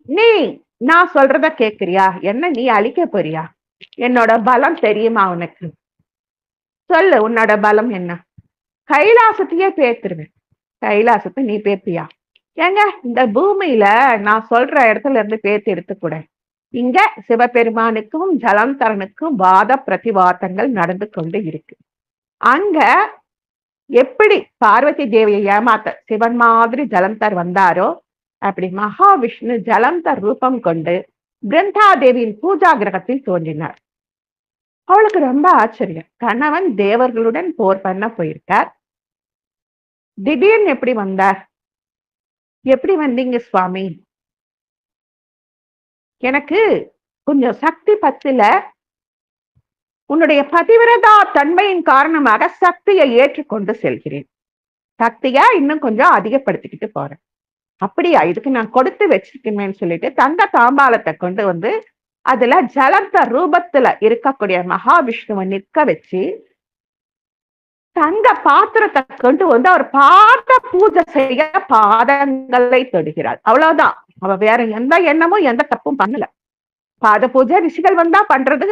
நீ நான் சொல்றத கேக்குறியா? என்ன நீ அழிக்க போறியா? என்னோட பலம் தெரியுமா உனக்கு? சொல்லு, உன்னோட பலம் என்ன? கைலாசத்தையே பேத்துருவேன். கைலாசத்தை நீ பேத்தியா? ஏங்க, இந்த பூமியில நான் சொல்ற இடத்துல இருந்து பேத்து எடுத்துக்கூட, இங்க சிவபெருமானுக்கும் ஜலந்தரனுக்கும் வாத பிரதிவாதங்கள் நடந்து கொண்டு இருக்கு. அங்க எப்படி பார்வதி தேவியை ஏமாத்த சிவன் மாதிரி ஜலந்தர் வந்தாரோ, அப்படி மகாவிஷ்ணு ஜலந்தர் ரூபம் கொண்டு பிருந்தாதேவியின் பூஜா கிரகத்தில் தோன்றினார். அவளுக்கு ரொம்ப ஆச்சரியம். கணவன் தேவர்களுடன் போர் பண்ண போயிருக்கார், திடீர்னு எப்படி வந்தார்? எப்படி வந்தீங்க சுவாமி? எனக்கு கொஞ்சம் சக்தி பத்துல, உன்னுடைய பதிவிரதா தன்மையின் காரணமாக சக்தியை ஏற்றுக்கொண்டு செல்கிறேன். சக்தியா இன்னும் கொஞ்சம் அதிகப்படுத்திக்கிட்டு போறேன். அப்படியா? இதுக்கு நான் கொடுத்து வச்சிருக்கேன்னு சொல்லிட்டு தங்க தாம்பாளத்தை கொண்டு வந்து அதுல ஜலந்த ரூபத்துல இருக்கக்கூடிய மகாவிஷ்ணுவை நிற்க வச்சு தங்க பாத்திரத்தை கொண்டு வந்து அவர் பாத பூஜை செய்ய பாதங்களை தொடுகிறாள். அவ்வளவுதான். அவ வேற எந்த எண்ணமும் எந்த தப்பும் பண்ணல. பாத பூஜை ரிஷிகள் வந்தா பண்றது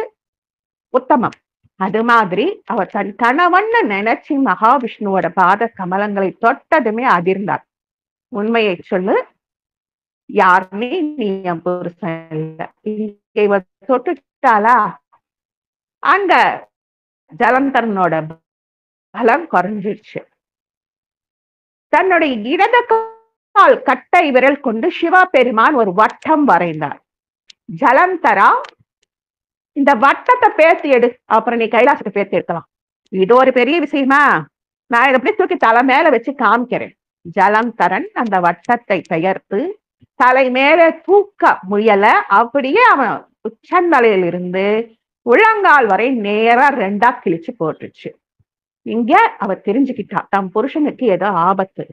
உத்தமம். அது மாதிரி அவர் தன் கணவன் நினைச்சு மகாவிஷ்ணுவோட பாத கமலங்களை தொட்டதுமே அதிர்ந்தார். உண்மையை சொல்லு, யாருமே நீ என் புருஷன் இல்ல, இங்க தொட்டுட்டாளா? அங்க ஜலந்தரனோட பலம் குறைஞ்சிருச்சு. தன்னுடைய இடது கால் கட்டை விரல் கொண்டு சிவபெருமான் ஒரு வட்டம் வரைந்தார். ஜலந்தரா, இந்த வட்டத்தை பேர்த்து எடு, அப்புறம் நீ கைலாசத்தை பேர்த்து எடுக்கலாம். இது ஒரு பெரிய விஷயமா? நான் இதை அப்படியே தூக்கி தலை மேல வச்சு காமிக்கிறேன். ஜலந்தரன் அந்த வட்டத்தை பெயர்த்து தலை மேல தூக்க முயல. அப்படியே அவன் உச்சந்தலையில இருந்து உள்ளங்கால் வரை நேரா ரெண்டா கிழிச்சு போட்டுச்சு. இங்க அவ தெரிஞ்சுக்கிட்டா தம் புருஷனுக்கு ஏதோ ஆபத்து.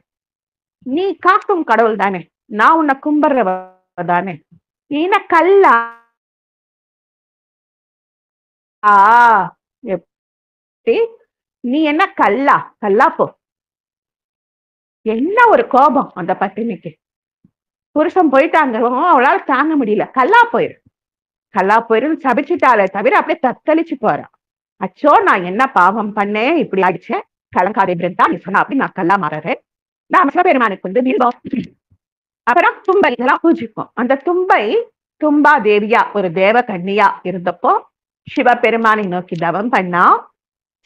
நீ காக்கும் கடவுள் தானே, நான் உன்னை கும்பிடுறவ தானே, நீ என்ன கல்லா? எப்படி நீ என்ன கல்லா? கல்லா போ. என்ன ஒரு கோபம் அந்த பட்டினிக்கு. புருஷன் போயிட்டாங்க, அவளால தாங்க முடியல. கல்லா போயிரு, கல்லா போயிருன்னு சபிச்சுட்டாலே தவிர அப்படியே தத்தளிச்சு போறான். அச்சோ, நான் என்ன பாவம் பண்ணேன், இப்படி ஆயிடுச்சேன், கலங்காதே பிருந்தா, நீ சொன்னா அப்படி நான் கல்லா மாறறேன். நான் சிவபெருமானுக்கு வந்து வீழ்வோம். அப்புறம் தும்பை இதெல்லாம் பூஜிப்போம். அந்த தும்பை தும்பா தேவியா ஒரு தேவ கன்னியா இருந்தப்போ சிவபெருமானை நோக்கி தவம் பண்ணா.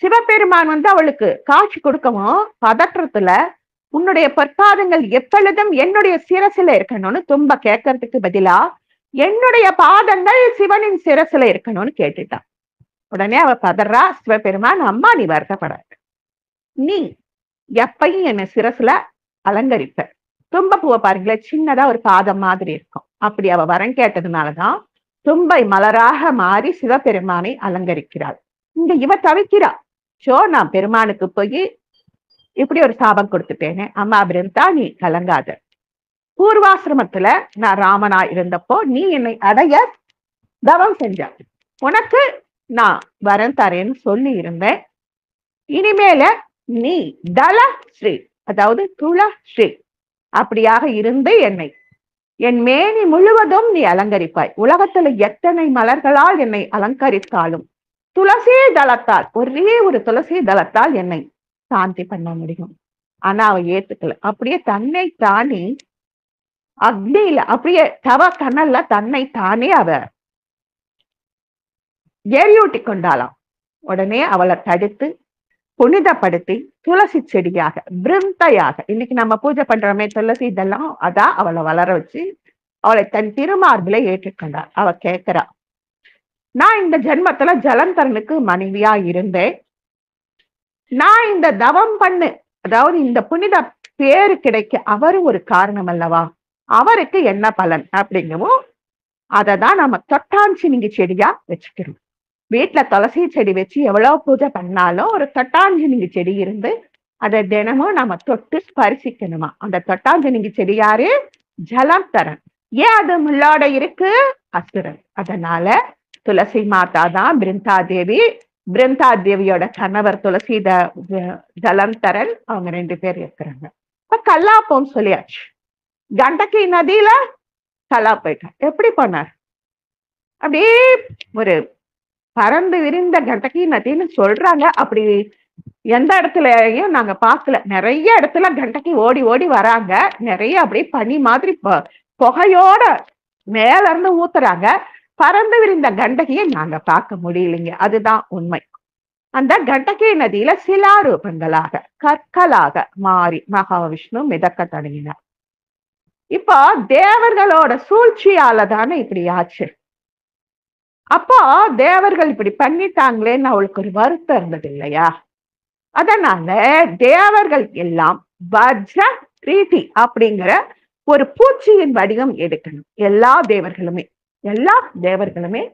சிவபெருமான் வந்து அவளுக்கு காட்சி கொடுக்கவும் பதற்றத்துல, உன்னுடைய பொற்பாதங்கள் எப்பொழுதும் என்னுடைய சிரசுல இருக்கணும்னு தும்ப கேட்கறதுக்கு பதிலா என்னுடைய பாதங்கள் சிவனின் சிரசுல இருக்கணும்னு கேட்டுட்டான். உடனே அவ பதறா. சிவபெருமான், அம்மா நீ வருத்தப்படாத, நீ எப்பையும் என்ன சிரசுல அலங்கரிப்ப. தும்பப்பூவை பாருங்களேன், சின்னதா ஒரு பாதம் மாதிரி இருக்கும். அப்படி அவ வரம் கேட்டதுனாலதான் தும்பை மலராக மாறி சிவபெருமானை அலங்கரிக்கிறாள். இங்க இவ தவிக்கிறா. சோ, நான் பெருமானுக்கு போய் இப்படி ஒரு சாபம் கொடுத்துட்டேனே, அம்மா பிருந்தா நீ கலங்காத. பூர்வாசிரமத்துல நான் ராமனா இருந்தப்போ நீ என்னை அடைய தவம் செஞ்ச, உனக்கு நான் வரம் தரேன்னு சொல்லி இருந்தேன். இனிமேல நீ தல ஸ்ரீ, அதாவது துள ஸ்ரீ அப்படியாக இருந்து என்னை என் மேனி முழுவதும் நீ அலங்கரிப்பாய். உலகத்துல எத்தனை மலர்களால் என்னை அலங்கரித்தாலும் துளசி தளத்தால், ஒரே ஒரு துளசி தளத்தால் என்னை சாந்தி பண்ண முடியும். ஆனா அவ ஏத்துக்கல. அப்படியே தன்னை தானே அக்னியில, அப்படியே தவ கனல்ல தன்னை தானே அவ எரியூட்டி கொண்டாளாம். உடனே அவளை தடுத்து புனிதப்படுத்தி துளசி செடியாக, பிருந்தையாக, இன்னைக்கு நம்ம பூஜை பண்றோமே துளசி, இதெல்லாம் அதான் அவளை வளர வச்சு அவளை தன் திருமார்பில ஏற்றுக்கொண்டார். அவ கேட்கிறா, நான் இந்த ஜென்மத்துல ஜலந்தரனுக்கு மனைவியா இருந்தேன், நான் இந்த தவம் பண்ணு, அதாவது இந்த புனித பேரு கிடைக்க அவரு ஒரு காரணம் அல்லவா, அவருக்கு என்ன பலன் அப்படிங்கவும் அததான் நம்ம தொட்டாஞ்சி நீங்க செடியா வச்சுக்கிறோம். வீட்டுல துளசி செடி வச்சு எவ்வளவு பூஜை பண்ணாலும் ஒரு தொட்டாஞ்சலிங்கி செடி இருந்து அதை தினமும் நம்ம தொட்டு ஸ்பரிசிக்கணுமா. அந்த தொட்டாஞ்சலிங்கி செடி யாரு? ஜலந்தரன். ஏன் அது முள்ளோட இருக்கு? அசுரன். அதனால துளசி மாதா தான் பிருந்தா தேவி. பிருந்தா தேவியோட கணவர் துளசி ஜலந்தரன், அவங்க 2 பேர் இருக்கிறாங்க. இப்ப கல்லாப்பம் சொல்லியாச்சு. கண்டகி நதியில கல்லா போயிட்டார். எப்படி போனார்? அப்படியே ஒரு பறந்து விரிந்த கண்டகி நதின்னு சொல்றாங்க. அப்படி எந்த இடத்துலயும் நாங்க பார்க்கல. நிறைய இடத்துல கண்டகி ஓடி ஓடி வராங்க. நிறைய அப்படியே பனி மாதிரி புகையோட மேல இருந்து ஊத்துறாங்க. பறந்து விரிந்த கண்டகியை நாங்க பார்க்க முடியலைங்க. அதுதான் உண்மை. அந்த கண்டகி நதியில சிலாரூபங்களாக கற்களாக மாறி மகாவிஷ்ணு மிதக்க தொடங்கினார். இப்போ தேவர்களோட சூழ்ச்சியால தானே இப்படி ஆச்சு. அப்போ தேவர்கள் இப்படி பண்ணிட்டாங்களேன்னு அவளுக்கு ஒரு வருத்தம் இருந்தது இல்லையா? அதனால தேவர்கள் எல்லாம் வஜ்ர கிரீட்டி அப்படிங்கிற ஒரு பூச்சியின் வடிவம் எடுக்கணும். எல்லா தேவர்களுமே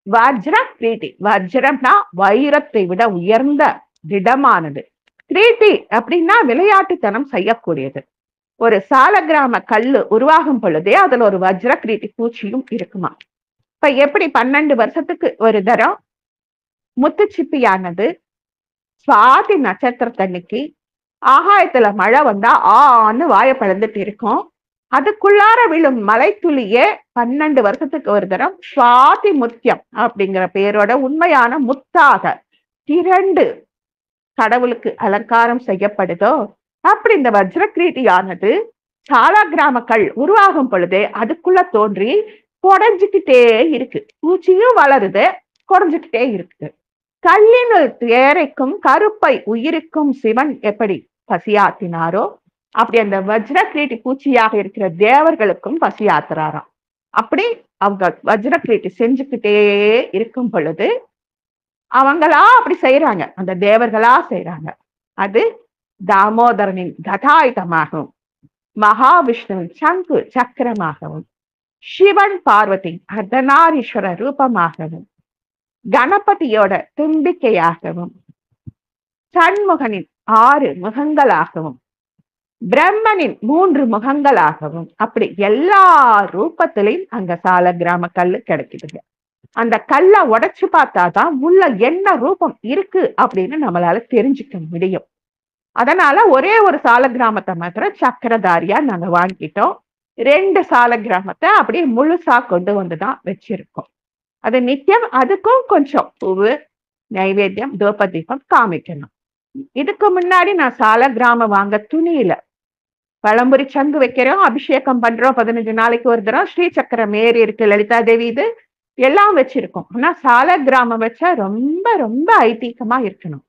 வஜ்ர கிரீட்டி. வஜ்ரம்னா வைரத்தை விட உயர்ந்த திடமானது. கிரீட்டி அப்படின்னா விளையாட்டுத்தனம் செய்யக்கூடியது. ஒரு சாலக்கிராம கல்லு உருவாகும் பொழுதே அதுல ஒரு வஜ்ர கிரீட்டி பூச்சியும் இருக்குமா. இப்ப எப்படி 12 வருஷத்துக்கு ஒரு தரம் முத்துச்சிப்பியானது சுவாதி நட்சத்திரத்தன்னைக்கு ஆகாயத்துல மழை வந்தா ஆன்னு வாய பழந்துட்டு இருக்கும். அதுக்குள்ளார விழும் மலை துளியே 12 வருஷத்துக்கு ஒரு தரம் சுவாதி முத்தியம் அப்படிங்கிற பேரோட உண்மையான முத்தாக 2 கடவுளுக்கு அலங்காரம் செய்யப்படுதோ அப்படி இந்த வஜ்ர கிரீட்டியானது சாலக்கிராம உருவாகும் பொழுதே அதுக்குள்ள தோன்றி குறைஞ்சுக்கிட்டே இருக்கு. பூச்சியும் வளருது, குறைஞ்சுக்கிட்டே இருக்குது. கல்லினுள் தேரைக்கும் கருப்பை உயிருக்கும் சிவன் எப்படி பசியாத்தினாரோ அப்படி அந்த வஜ்ர கிரீட்டி பூச்சியாக இருக்கிற தேவர்களுக்கும் பசியாத்துறாராம். அப்படி அவங்க வஜ்ர கிரீட்டி செஞ்சுக்கிட்டே இருக்கும் பொழுது அவங்களா அப்படி செய்யறாங்க, அந்த தேவர்களா செய்யறாங்க. அது தாமோதரனின் கதாயுதமாகவும் மகாவிஷ்ணுவின் சங்கு சக்கரமாகவும் சிவன் பார்வதி அர்த்தநாரீஸ்வர ரூபமாகவும் கணபதியோட தும்பிக்கையாகவும் சண்முகனின் 6 முகங்களாகவும் பிரம்மனின் 3 முகங்களாகவும் அப்படி எல்லா ரூபத்திலையும் அங்க சாலக்கிராம கல்லு கிடைக்குதுங்க. அந்த கல்லை உடைச்சு பார்த்தாதான் உள்ள என்ன ரூபம் இருக்கு அப்படின்னு நம்மளால தெரிஞ்சுக்க முடியும். அதனால ஒரே ஒரு சாலக்கிராமத்தை மாத்திரம் சக்கரதாரியா நாங்க வாங்கிட்டோம். 2 சாலக்கிராமத்தை அப்படியே முழுசா கொண்டு வந்துதான் வச்சிருக்கோம். அது நித்தியம் அதுக்கும் கொஞ்சம் பூவு நைவேத்தியம் தூபதீபம் காமிக்கணும். இதுக்கு முன்னாடி நான் சாலக்கிராமம் வாங்க துணியில பழம்புரி சங்கு வைக்கிறோம், அபிஷேகம் பண்றோம், 15 நாளைக்கு ஒரு தரம் ஸ்ரீ சக்கரம் ஏறி இருக்கு லலிதா தேவி, இது எல்லாம் வச்சிருக்கோம். ஆனா சாலக்கிராமம் வச்சா ரொம்ப ரொம்ப ஐதீகமா இருக்கணும்.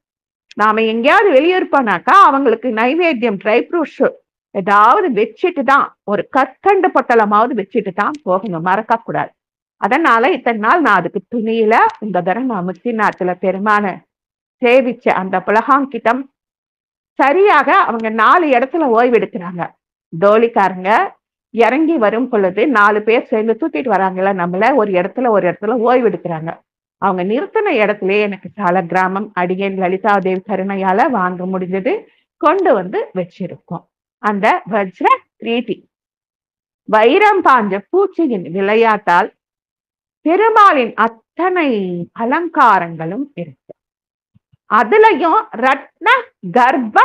நாம எங்கேயாவது வெளியூர் போனாக்கா அவங்களுக்கு நைவேத்தியம் ட்ரை ஃப்ரூட்ஸ் ஏதாவது வச்சுட்டு தான், ஒரு கற்கண்டு பொட்டலமாவது வச்சுட்டு தான் போகணும், மறக்க கூடாது. அதனால இத்தனை நாள் நான் அதுக்கு துணியில இந்த தரம் நான் முத்திநாத்துல பெருமான சேவிச்ச அந்த புலகாங்கிட்டம் சரியாக அவங்க 4 இடத்துல ஓய்வு எடுக்கிறாங்க. தோழிக்காரங்க இறங்கி வரும் பொழுது 4 பேர் சேர்ந்து தூக்கிட்டு வராங்கல்ல நம்மள, ஒரு இடத்துல ஓய்வு எடுக்கிறாங்க. அவங்க நிறுத்தின இடத்துலயே எனக்கு சாலக்கிராமம் அடியேன் லலிதா தேவி கருணையால வாங்க முடிஞ்சது, கொண்டு வந்து வச்சிருக்கோம். அந்த வஜ்ர கிரீட்டி வைரம் பாஞ்ச பூச்சியின் விளையாட்டால் பெருமாளின் அத்தனை அலங்காரங்களும் இருக்கு. அதுலயும் ரத்ன கர்ப்ப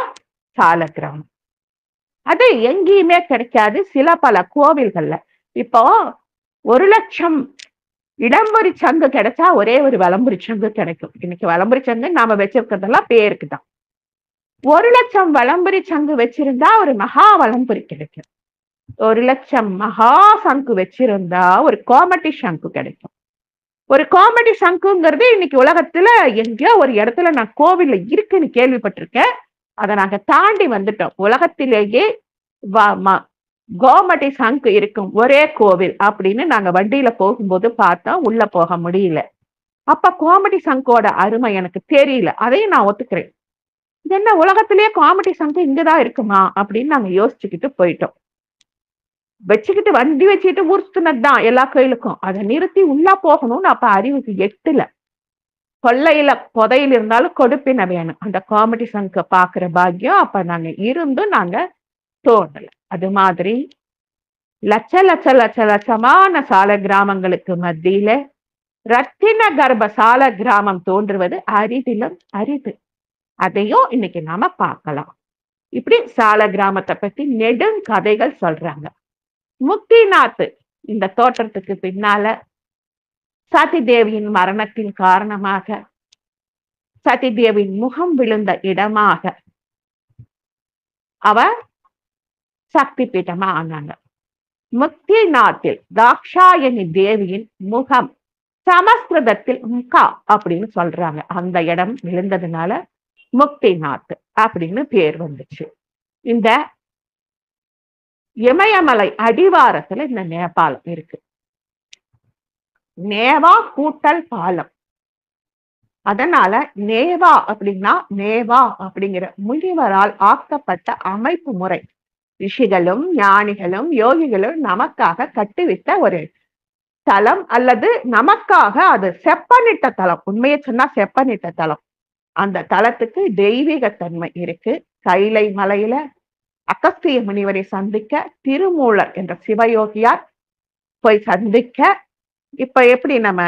சாலக்கிராமம் அது எங்கேயுமே கிடைக்காது. சில பல கோவில்கள்ல இப்போ 1,00,000 இடம்புரி சங்கு கிடைச்சா ஒரே ஒரு வலம்புரி சங்கு கிடைக்கும். இன்னைக்கு வலம்புரி சங்கு நாம வச்சிருக்கிறதெல்லாம் பேருக்கு தான். 1,00,000 வலம்புரி சங்கு வச்சிருந்தா ஒரு மகா வலம்புரி கிடைக்கும். 1,00,000 மகா சங்கு வச்சிருந்தா ஒரு கோமட்டி சங்கு கிடைக்கும். ஒரு கோமட்டி சங்குங்கிறது இன்னைக்கு உலகத்துல எங்கேயோ ஒரு இடத்துல நான் கோவில்ல இருக்குன்னு கேள்விப்பட்டிருக்கேன். அதை நாங்க தாண்டி வந்துட்டோம். உலகத்திலேயே கோமட்டி சங்கு இருக்கும் ஒரே கோவில் அப்படின்னு நாங்க வண்டியில போகும்போது பார்த்தோம், உள்ள போக முடியல. அப்ப கோமட்டி சங்கோட அருமை எனக்கு தெரியல, அதையும் நான் ஒத்துக்கிறேன். இது என்ன உலகத்திலேயே கோமட்டி சங்கு இங்கதான் இருக்குமா அப்படின்னு நாங்க யோசிச்சுக்கிட்டு போயிட்டோம். வச்சுக்கிட்டு வண்டி வச்சுக்கிட்டு ஊர்த்துனதுதான் எல்லா கோயிலுக்கும். அதை நிறுத்தி உள்ள போகணும்னு அப்ப அறிவுக்கு எட்டல. கொள்ளையில புதையில இருந்தாலும் கொடுப்பின வேணும். அந்த காம்படிஷனுக்கு பாக்குற பாக்கியம் அப்ப நாங்க இருந்தும் நாங்க தோணல. அது மாதிரி லட்ச லட்ச லட்ச லட்சமான சால கிராமங்களுக்கு மத்தியில ரத்தின கர்ப்ப சால கிராமம் தோன்றுவது அரிதிலும் அரிது. அதையும் இன்னைக்கு நாம பார்க்கலாம். இப்படி சால கிராமத்தை பத்தி நெடுங்கதைகள் சொல்றாங்க. முக்திநாத் இந்த தோற்றத்துக்கு பின்னால சதி தேவியின் மரணத்தின் காரணமாக சதி தேவியின் முகம் விழுந்த இடமாக அவ சக்தி பீட்டமா ஆனாங்க. முக்திநாத்தில் தாக்ஷாயணி தேவியின் முகம் சமஸ்கிருதத்தில் முகா அப்படின்னு சொல்றாங்க. அந்த இடம் விழுந்ததுனால முக்திநாத் அப்படின்னு பேர் வந்துச்சு. இந்த இமயமலை அடிவாரத்துல இந்த நேபாளம் இருக்கு. நேவா கூட்டல் பாலம். அதனால நேவா அப்படின்னா நேவா அப்படிங்கிற முனிவரால் ஆக்கப்பட்ட அமைப்பு முறை. ரிஷிகளும் ஞானிகளும் யோகிகளும் நமக்காக கட்டுவித்த ஒரு தலம், அல்லது நமக்காக அது செப்பனிட்ட தலம். உண்மையை சொன்னா செப்பனிட்ட தலம். அந்த தலத்துக்கு தெய்வீக தன்மை இருக்கு. கைலை மலையில அகஸ்திய முனிவரை சந்திக்க திருமூலர் என்ற சிவயோகியார் போய் சந்திக்க, இப்ப எப்படி நம்ம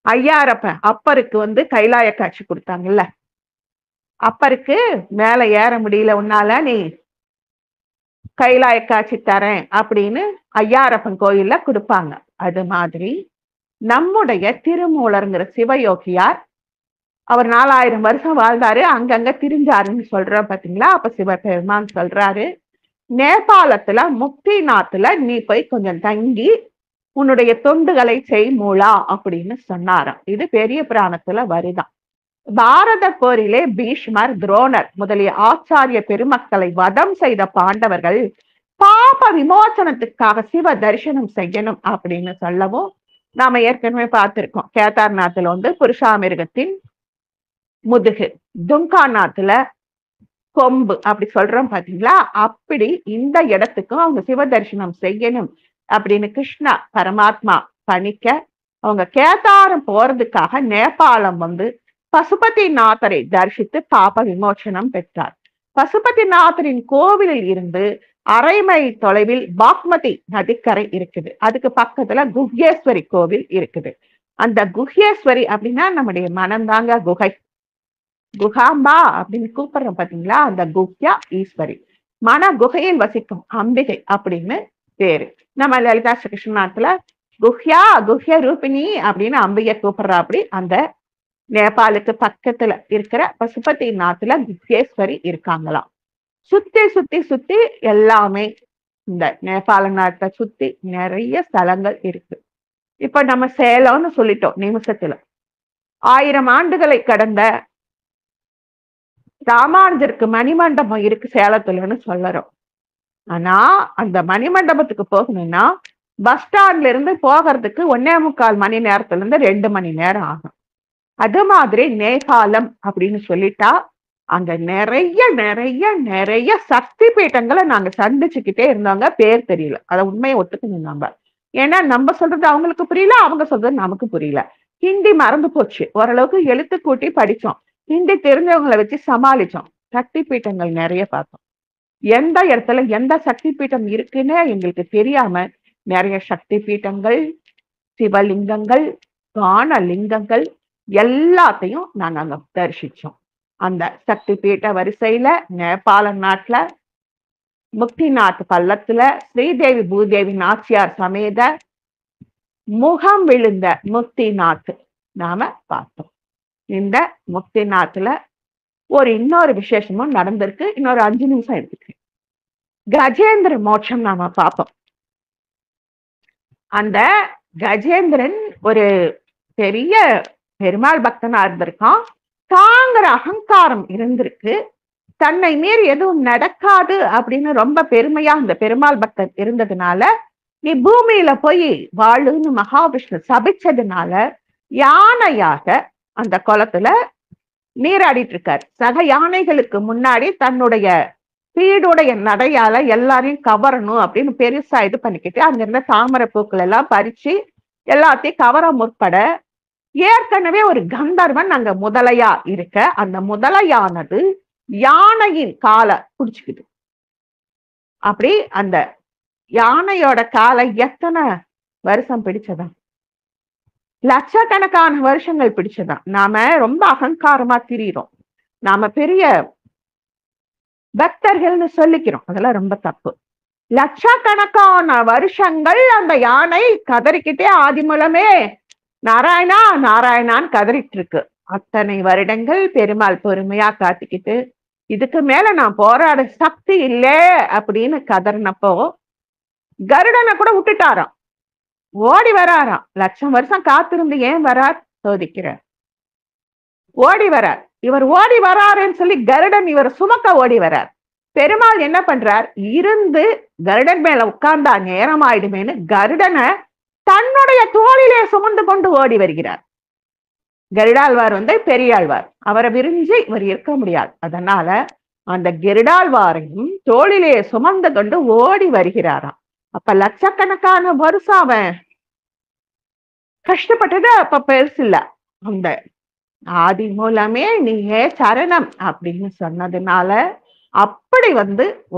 ஐயாரப்ப அப்பருக்கு கைலாய காட்சி கொடுத்தாங்கல்ல, அப்பருக்கு மேல ஏற முடியல உன்னால, நீ கைலாய காட்சி தரேன் அப்படின்னு ஐயாரப்பன் கோயில்ல கொடுப்பாங்க. அது மாதிரி நம்முடைய திருமூலர்ங்கிற சிவயோகியார் அவர் 4000 வருஷம் வாழ்ந்தாரு, அங்கங்க திரிஞ்சாருன்னு சொல்றோம் பாத்தீங்களா. அப்ப சிவபெருமான் சொல்றாரு, நேபாளத்துல முக்திநாத்துல நீ போய் கொஞ்சம் தங்கி உன்னுடைய தொண்டுகளை செய் மூலா அப்படின்னு சொன்னாராம். இது பெரிய புராணத்துல வருதான். பாரத போரிலே பீஷ்மர், துரோணர் முதலிய ஆச்சாரிய பெருமக்களை வதம் செய்த பாண்டவர்கள் பாப விமோசனத்துக்காக சிவ தரிசனம் செய்யணும் அப்படின்னு சொல்லவும் நாம ஏற்கனவே பார்த்திருக்கோம். கேதார்நாத்ல புருஷாமிருகத்தின் முதுகு, துங்காநாத்ல கொம்பு அப்படி சொல்றோம் பாத்தீங்களா. அப்படி இந்த இடத்துக்கும் அவங்க சிவ தரிசனம் செய்யணும் அப்படின்னு கிருஷ்ணா பரமாத்மா பணிக்க அவங்க கேதாரம் போறதுக்காக நேபாளம் பசுபதிநாதரை தரிசித்து பாப விமோசனம் பெற்றார். பசுபதிநாதரின் கோவிலில் இருந்து 1/2 மைல் தொலைவில் பாக்மதி நதிக்கரை இருக்குது. அதுக்கு பக்கத்துல குஹ்யேஸ்வரி கோவில் இருக்குது. அந்த குஹ்யேஸ்வரி அப்படின்னா நம்முடைய மனம்தாங்க குகை. குகாம்பா அப்படின்னு கூப்பிடுறோம் பாத்தீங்களா, அந்த குஹ்யா ஈஸ்வரி, மன குகையில் வசிக்கும் அம்பிகை அப்படின்னு பேரு. நம்ம லலிதா கிருஷ்ணநாத்துல குஹ்யா குஹ்ய ரூபிணி அப்படின்னு அம்பிகை கூப்பிடுறா. அப்படி அந்த நேபாளுக்கு பக்கத்துல இருக்கிற பசுபதிநாத்ல குஹ்யேஸ்வரி இருக்காங்களாம். சுத்தி சுத்தி சுத்தி எல்லாமே இந்த நேபாள நாட்டை சுத்தி நிறைய ஸ்தலங்கள் இருக்கு. இப்ப நம்ம சேலம்னு சொல்லிட்டோம் நிமிஷத்துல. 1000 ஆண்டுகளை கடந்த ராமானுஜருக்கு மணிமண்டபம் இருக்கு சேலத்துலன்னு சொல்லறோம். ஆனா அந்த மணிமண்டபத்துக்கு போகணும்னா பஸ் ஸ்டாண்ட்ல இருந்து போகிறதுக்கு 1.25 மணி நேரத்துல இருந்து 2 மணி நேரம் ஆகும். அது மாதிரி நேபாளம் அப்படின்னு சொல்லிட்டா அங்க நிறைய நிறைய நிறைய சக்தி பீட்டங்களை நாங்க சந்திச்சுக்கிட்டே இருந்தாங்க. பேர் தெரியல, அதை உண்மையை ஒத்துக்கணும் நம்ம. ஏன்னா நம்ம சொல்றது அவங்களுக்கு புரியல, அவங்க சொல்றது நமக்கு புரியல. ஹிந்தி மறந்து போச்சு, ஓரளவுக்கு எழுத்து கூட்டி படிச்சோம், ஹிந்தி தெரிஞ்சவங்களை வச்சு சமாளிச்சோம். சக்தி பீட்டங்கள் நிறைய பார்த்தோம். எந்த இடத்துல எந்த சக்தி பீட்டம் இருக்குன்னு எங்களுக்கு தெரியாம நிறைய சக்தி பீட்டங்கள், சிவலிங்கங்கள், காணலிங்கங்கள் எல்லாத்தையும் நாங்க அங்க தரிசிச்சோம். அந்த சக்தி பீட்ட வரிசையில நேபாள நாட்டுல முக்திநாத் பள்ளத்துல ஸ்ரீதேவி பூதேவி நாச்சியார் சமேத முகம் விழுந்த முக்திநாத் நாம பார்த்தோம். இந்த முக்திநாத்ல இன்னொரு விசேஷமும் நடந்திருக்கு. இன்னொரு 5 நிமிஷம் எடுத்துக்கு. கஜேந்திர மோட்சம் நாம பார்ப்போம். அந்த கஜேந்திரன் ஒரு பெரிய பெருமாள் பக்தனா இருந்திருக்கான். தாங்கிற அகங்காரம் இருந்திருக்கு. தன்னை மீறி எதுவும் நடக்காது அப்படின்னு ரொம்ப பெருமையா அந்த பெருமாள் பக்தன் இருந்ததுனால, நீ பூமியில போய் வாழுன்னு மகாவிஷ்ணு சபிச்சதுனால யானையாக அந்த குளத்துல நீராடிட்டு இருக்காரு. சக யானைகளுக்கு முன்னாடி தன்னுடைய பீடுடைய நடையால எல்லாரையும் கவரணும் அப்படின்னு பெருசா இது பண்ணிக்கிட்டு அங்க இருந்த தாமரை பூக்கள் எல்லாம் பறிச்சு எல்லாத்தையும் கவர முற்பட ஏற்கனவே ஒரு கந்தர்வன் அங்க முதலையா இருக்க, அந்த முதலையானது யானையின் காலை பிடிச்சுக்குது. அப்படி அந்த யானையோட காலை எத்தனை வருஷம் பிடிச்சதா? லட்சக்கணக்கான வருஷங்கள் பிடிச்சதான். நாம ரொம்ப அகங்காரமா திரியிறோம். நாம பெரிய பக்தர்கள்னு சொல்லிக்கிறோம். அதெல்லாம் ரொம்ப தப்பு. லட்சக்கணக்கான வருஷங்கள் அந்த யானை கதறிக்கிட்டே ஆதிமூலமே நாராயணா நாராயணான்னு கதறிட்டு இருக்கு. அத்தனை வருடங்கள் பெருமாள் பொறுமையா காத்துக்கிட்டு, இதுக்கு மேல நான் போராட சக்தி இல்லை அப்படின்னு கதறினப்போ கருடனை கூட விட்டுட்டாராம். ஓடி வராராம். லட்சம் வருஷம் காத்திருந்து ஏன் வரார்? சோதிக்கிறார். ஓடி வரார். இவர் ஓடி வராருன்னு சொல்லி கருடன் இவர் சுமக்க ஓடி வரார். பெருமாள் என்ன பண்றார்? இருந்து கருடன் மேல உட்கார்ந்தா நேரம் ஆயிடுமேனு கருடனை தன்னுடைய தோளிலே சுமந்து கொண்டு ஓடி வருகிறார். கருடாழ்வார் பெரியாழ்வார். அவரை விரிஞ்சு இவர் இருக்க முடியாது. அதனால அந்த கருடாழ்வாரையும் தோளிலே சுமந்து கொண்டு ஓடி வருகிறாராம். அப்ப லட்சக்கணக்கான வருஷம் அவன் கஷ்டப்பட்டது அப்ப பெருசு இல்ல. அந்த ஆதி மூலமே நீயே சரணம் அப்படின்னு சொன்னதுனால அப்படி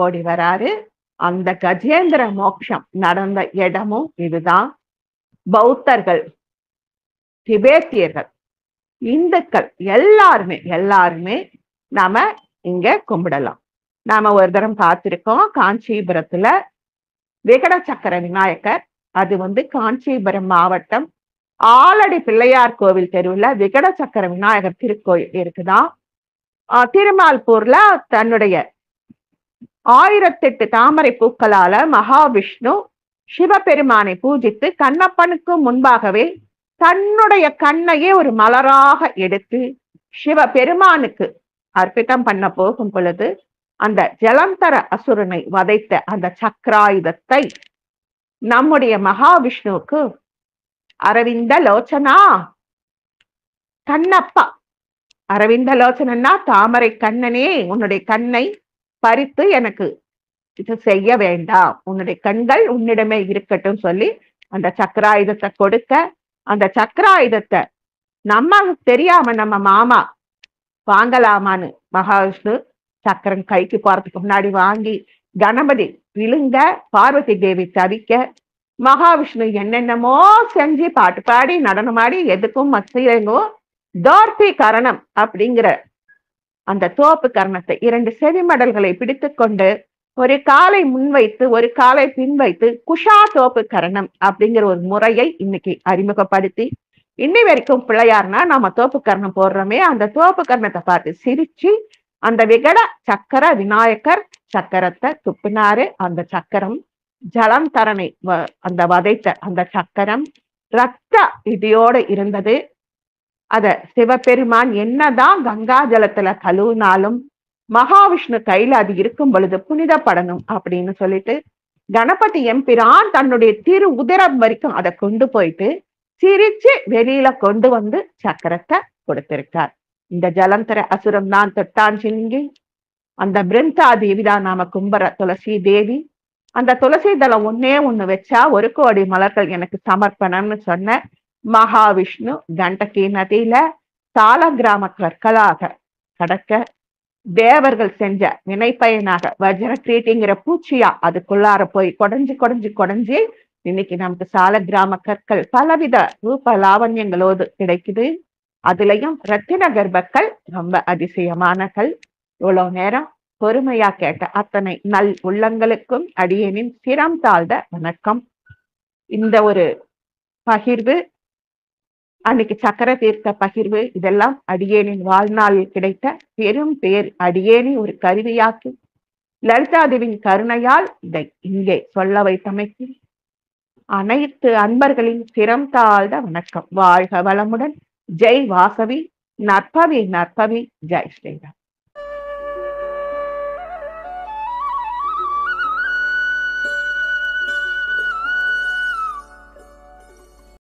ஓடி வராரு. அந்த கஜேந்திர மோட்சம் நடந்த இடமும் இதுதான். பௌத்தர்கள், திபேத்தியர்கள், இந்துக்கள் எல்லாருமே நாம இங்க கும்பிடலாம். நாம ஒரு தரம் பார்த்திருக்கோம் காஞ்சிபுரத்துல விகட சக்கர விநாயகர். அது காஞ்சிபுரம் மாவட்டம் ஆலடி பிள்ளையார் கோவில் தெருவுல விகட சக்கர விநாயகர் திருக்கோயில் இருக்குதான். திருமால்பூர்ல தன்னுடைய 1008 தாமரை பூக்களால மகாவிஷ்ணு சிவபெருமானை பூஜித்து கண்ணப்பனுக்கு முன்பாகவே தன்னுடைய கண்ணையே ஒரு மலராக எடுத்து சிவபெருமானுக்கு அர்ப்பிதம் பண்ண போகும் பொழுது அந்த ஜலந்தர அசுரனை வதைத்த அந்த சக்கராயுதத்தை நம்முடைய மகாவிஷ்ணுவுக்கு அரவிந்த லோச்சனா கண்ணப்பா, அரவிந்த லோச்சனா தாமரை கண்ணனே, உன்னுடைய கண்ணை பறித்து எனக்கு இது செய்ய வேண்டாம், உன்னுடைய கண்கள் உன்னிடமே இருக்கட்டும் சொல்லி அந்த சக்கராயுதத்தை கொடுக்க, அந்த சக்கராயுதத்தை நம்ம தெரியாம நம்ம மாமா வாங்கலாமான்னு மகாவிஷ்ணு சக்கரம் கைக்கு போறதுக்கு முன்னாடி வாங்கி கணபதி விழுங்க, பார்வதி தேவி தவிக்க, மகாவிஷ்ணு என்னென்னமோ செஞ்சு பாட்டு பாடி நடனமாடி எதுக்கும் மத்தியங்கோ தோர்பி கரணம் அப்படிங்கிற அந்த தோப்பு கரணத்தை 2 செவிமடல்களை பிடித்து கொண்டு ஒரு காலை முன்வைத்து ஒரு காலை பின் வைத்து குஷா தோப்பு கரணம் அப்படிங்கிற ஒரு முறையை இன்னைக்கு அறிமுகப்படுத்தி இன்னை வரைக்கும் பிள்ளையார்னா நம்ம தோப்பு கரணம் போடுறோமே, அந்த தோப்பு கரணத்தை பார்த்து சிரிச்சு அந்த விகட சக்கர விநாயகர் சக்கரத்தை துப்பினாரு. அந்த சக்கரம் ஜலந்தரனை அந்த வதைத்த அந்த சக்கரம் ரத்த இடியோட இருந்தது. அத சிவபெருமான் என்னதான் கங்கா ஜலத்துல கழுவினாலும் மகாவிஷ்ணு கையில அது இருக்கும் பொழுது புனிதப்படணும் அப்படின்னு சொல்லிட்டு கணபதி எம்பிரான் தன்னுடைய திரு உதரம் வரைக்கும் அதை கொண்டு போயிட்டு சிரிச்சு வெளியில கொண்டு சக்கரத்தை கொடுத்திருக்கார். இந்த ஜலந்தர அசுரம் தான் தொட்டான் சிங்கி, அந்த பிருந்தா தேவி தான் நாம கும்பர துளசி தேவி. அந்த துளசி தளம் ஒண்ணு வச்சா 1 கோடி மலர்கள் எனக்கு சமர்ப்பணம்னு சொன்ன மகாவிஷ்ணு கண்டகி நதியில சால கிராம கற்களாக கடக்க தேவர்கள் செஞ்ச வினைப்பயனாக வஜ்ர கிரீட்டிங்கிற பூச்சியா அதுக்குள்ளார போய் கொடைஞ்சு இன்னைக்கு நமக்கு சால கிராம கற்கள் பலவித ரூப லாவண்யங்களோடு கிடைக்குது. அதுலயும் ரத்தின கர்ப்பக்கள் ரொம்ப அதிசயமானகள். இவ்வளவு நேரம் பொறுமையா கேட்ட அத்தனை நல் உள்ளங்களுக்கும் அடியேனின் சிரம் தாழ்ந்த வணக்கம். இந்த ஒரு பகிர்வு, அன்னைக்கு சக்கர தீர்த்த பகிர்வு, இதெல்லாம் அடியேனின் வாழ்நாளில் கிடைத்த பெரும் பேர். அடியேனி ஒரு கருவியாக்கி லலிதாதேவின் கருணையால் இதை இங்கே சொல்ல வைத்தமைக்கு அனைத்து அன்பர்களின் சிரம் தாழ்ந்த வணக்கம். வாழ்க வளமுடன். ஜெய் வாசவி. நற்பவி நற்பவி. ஜெய் ஸ்ரீராம்.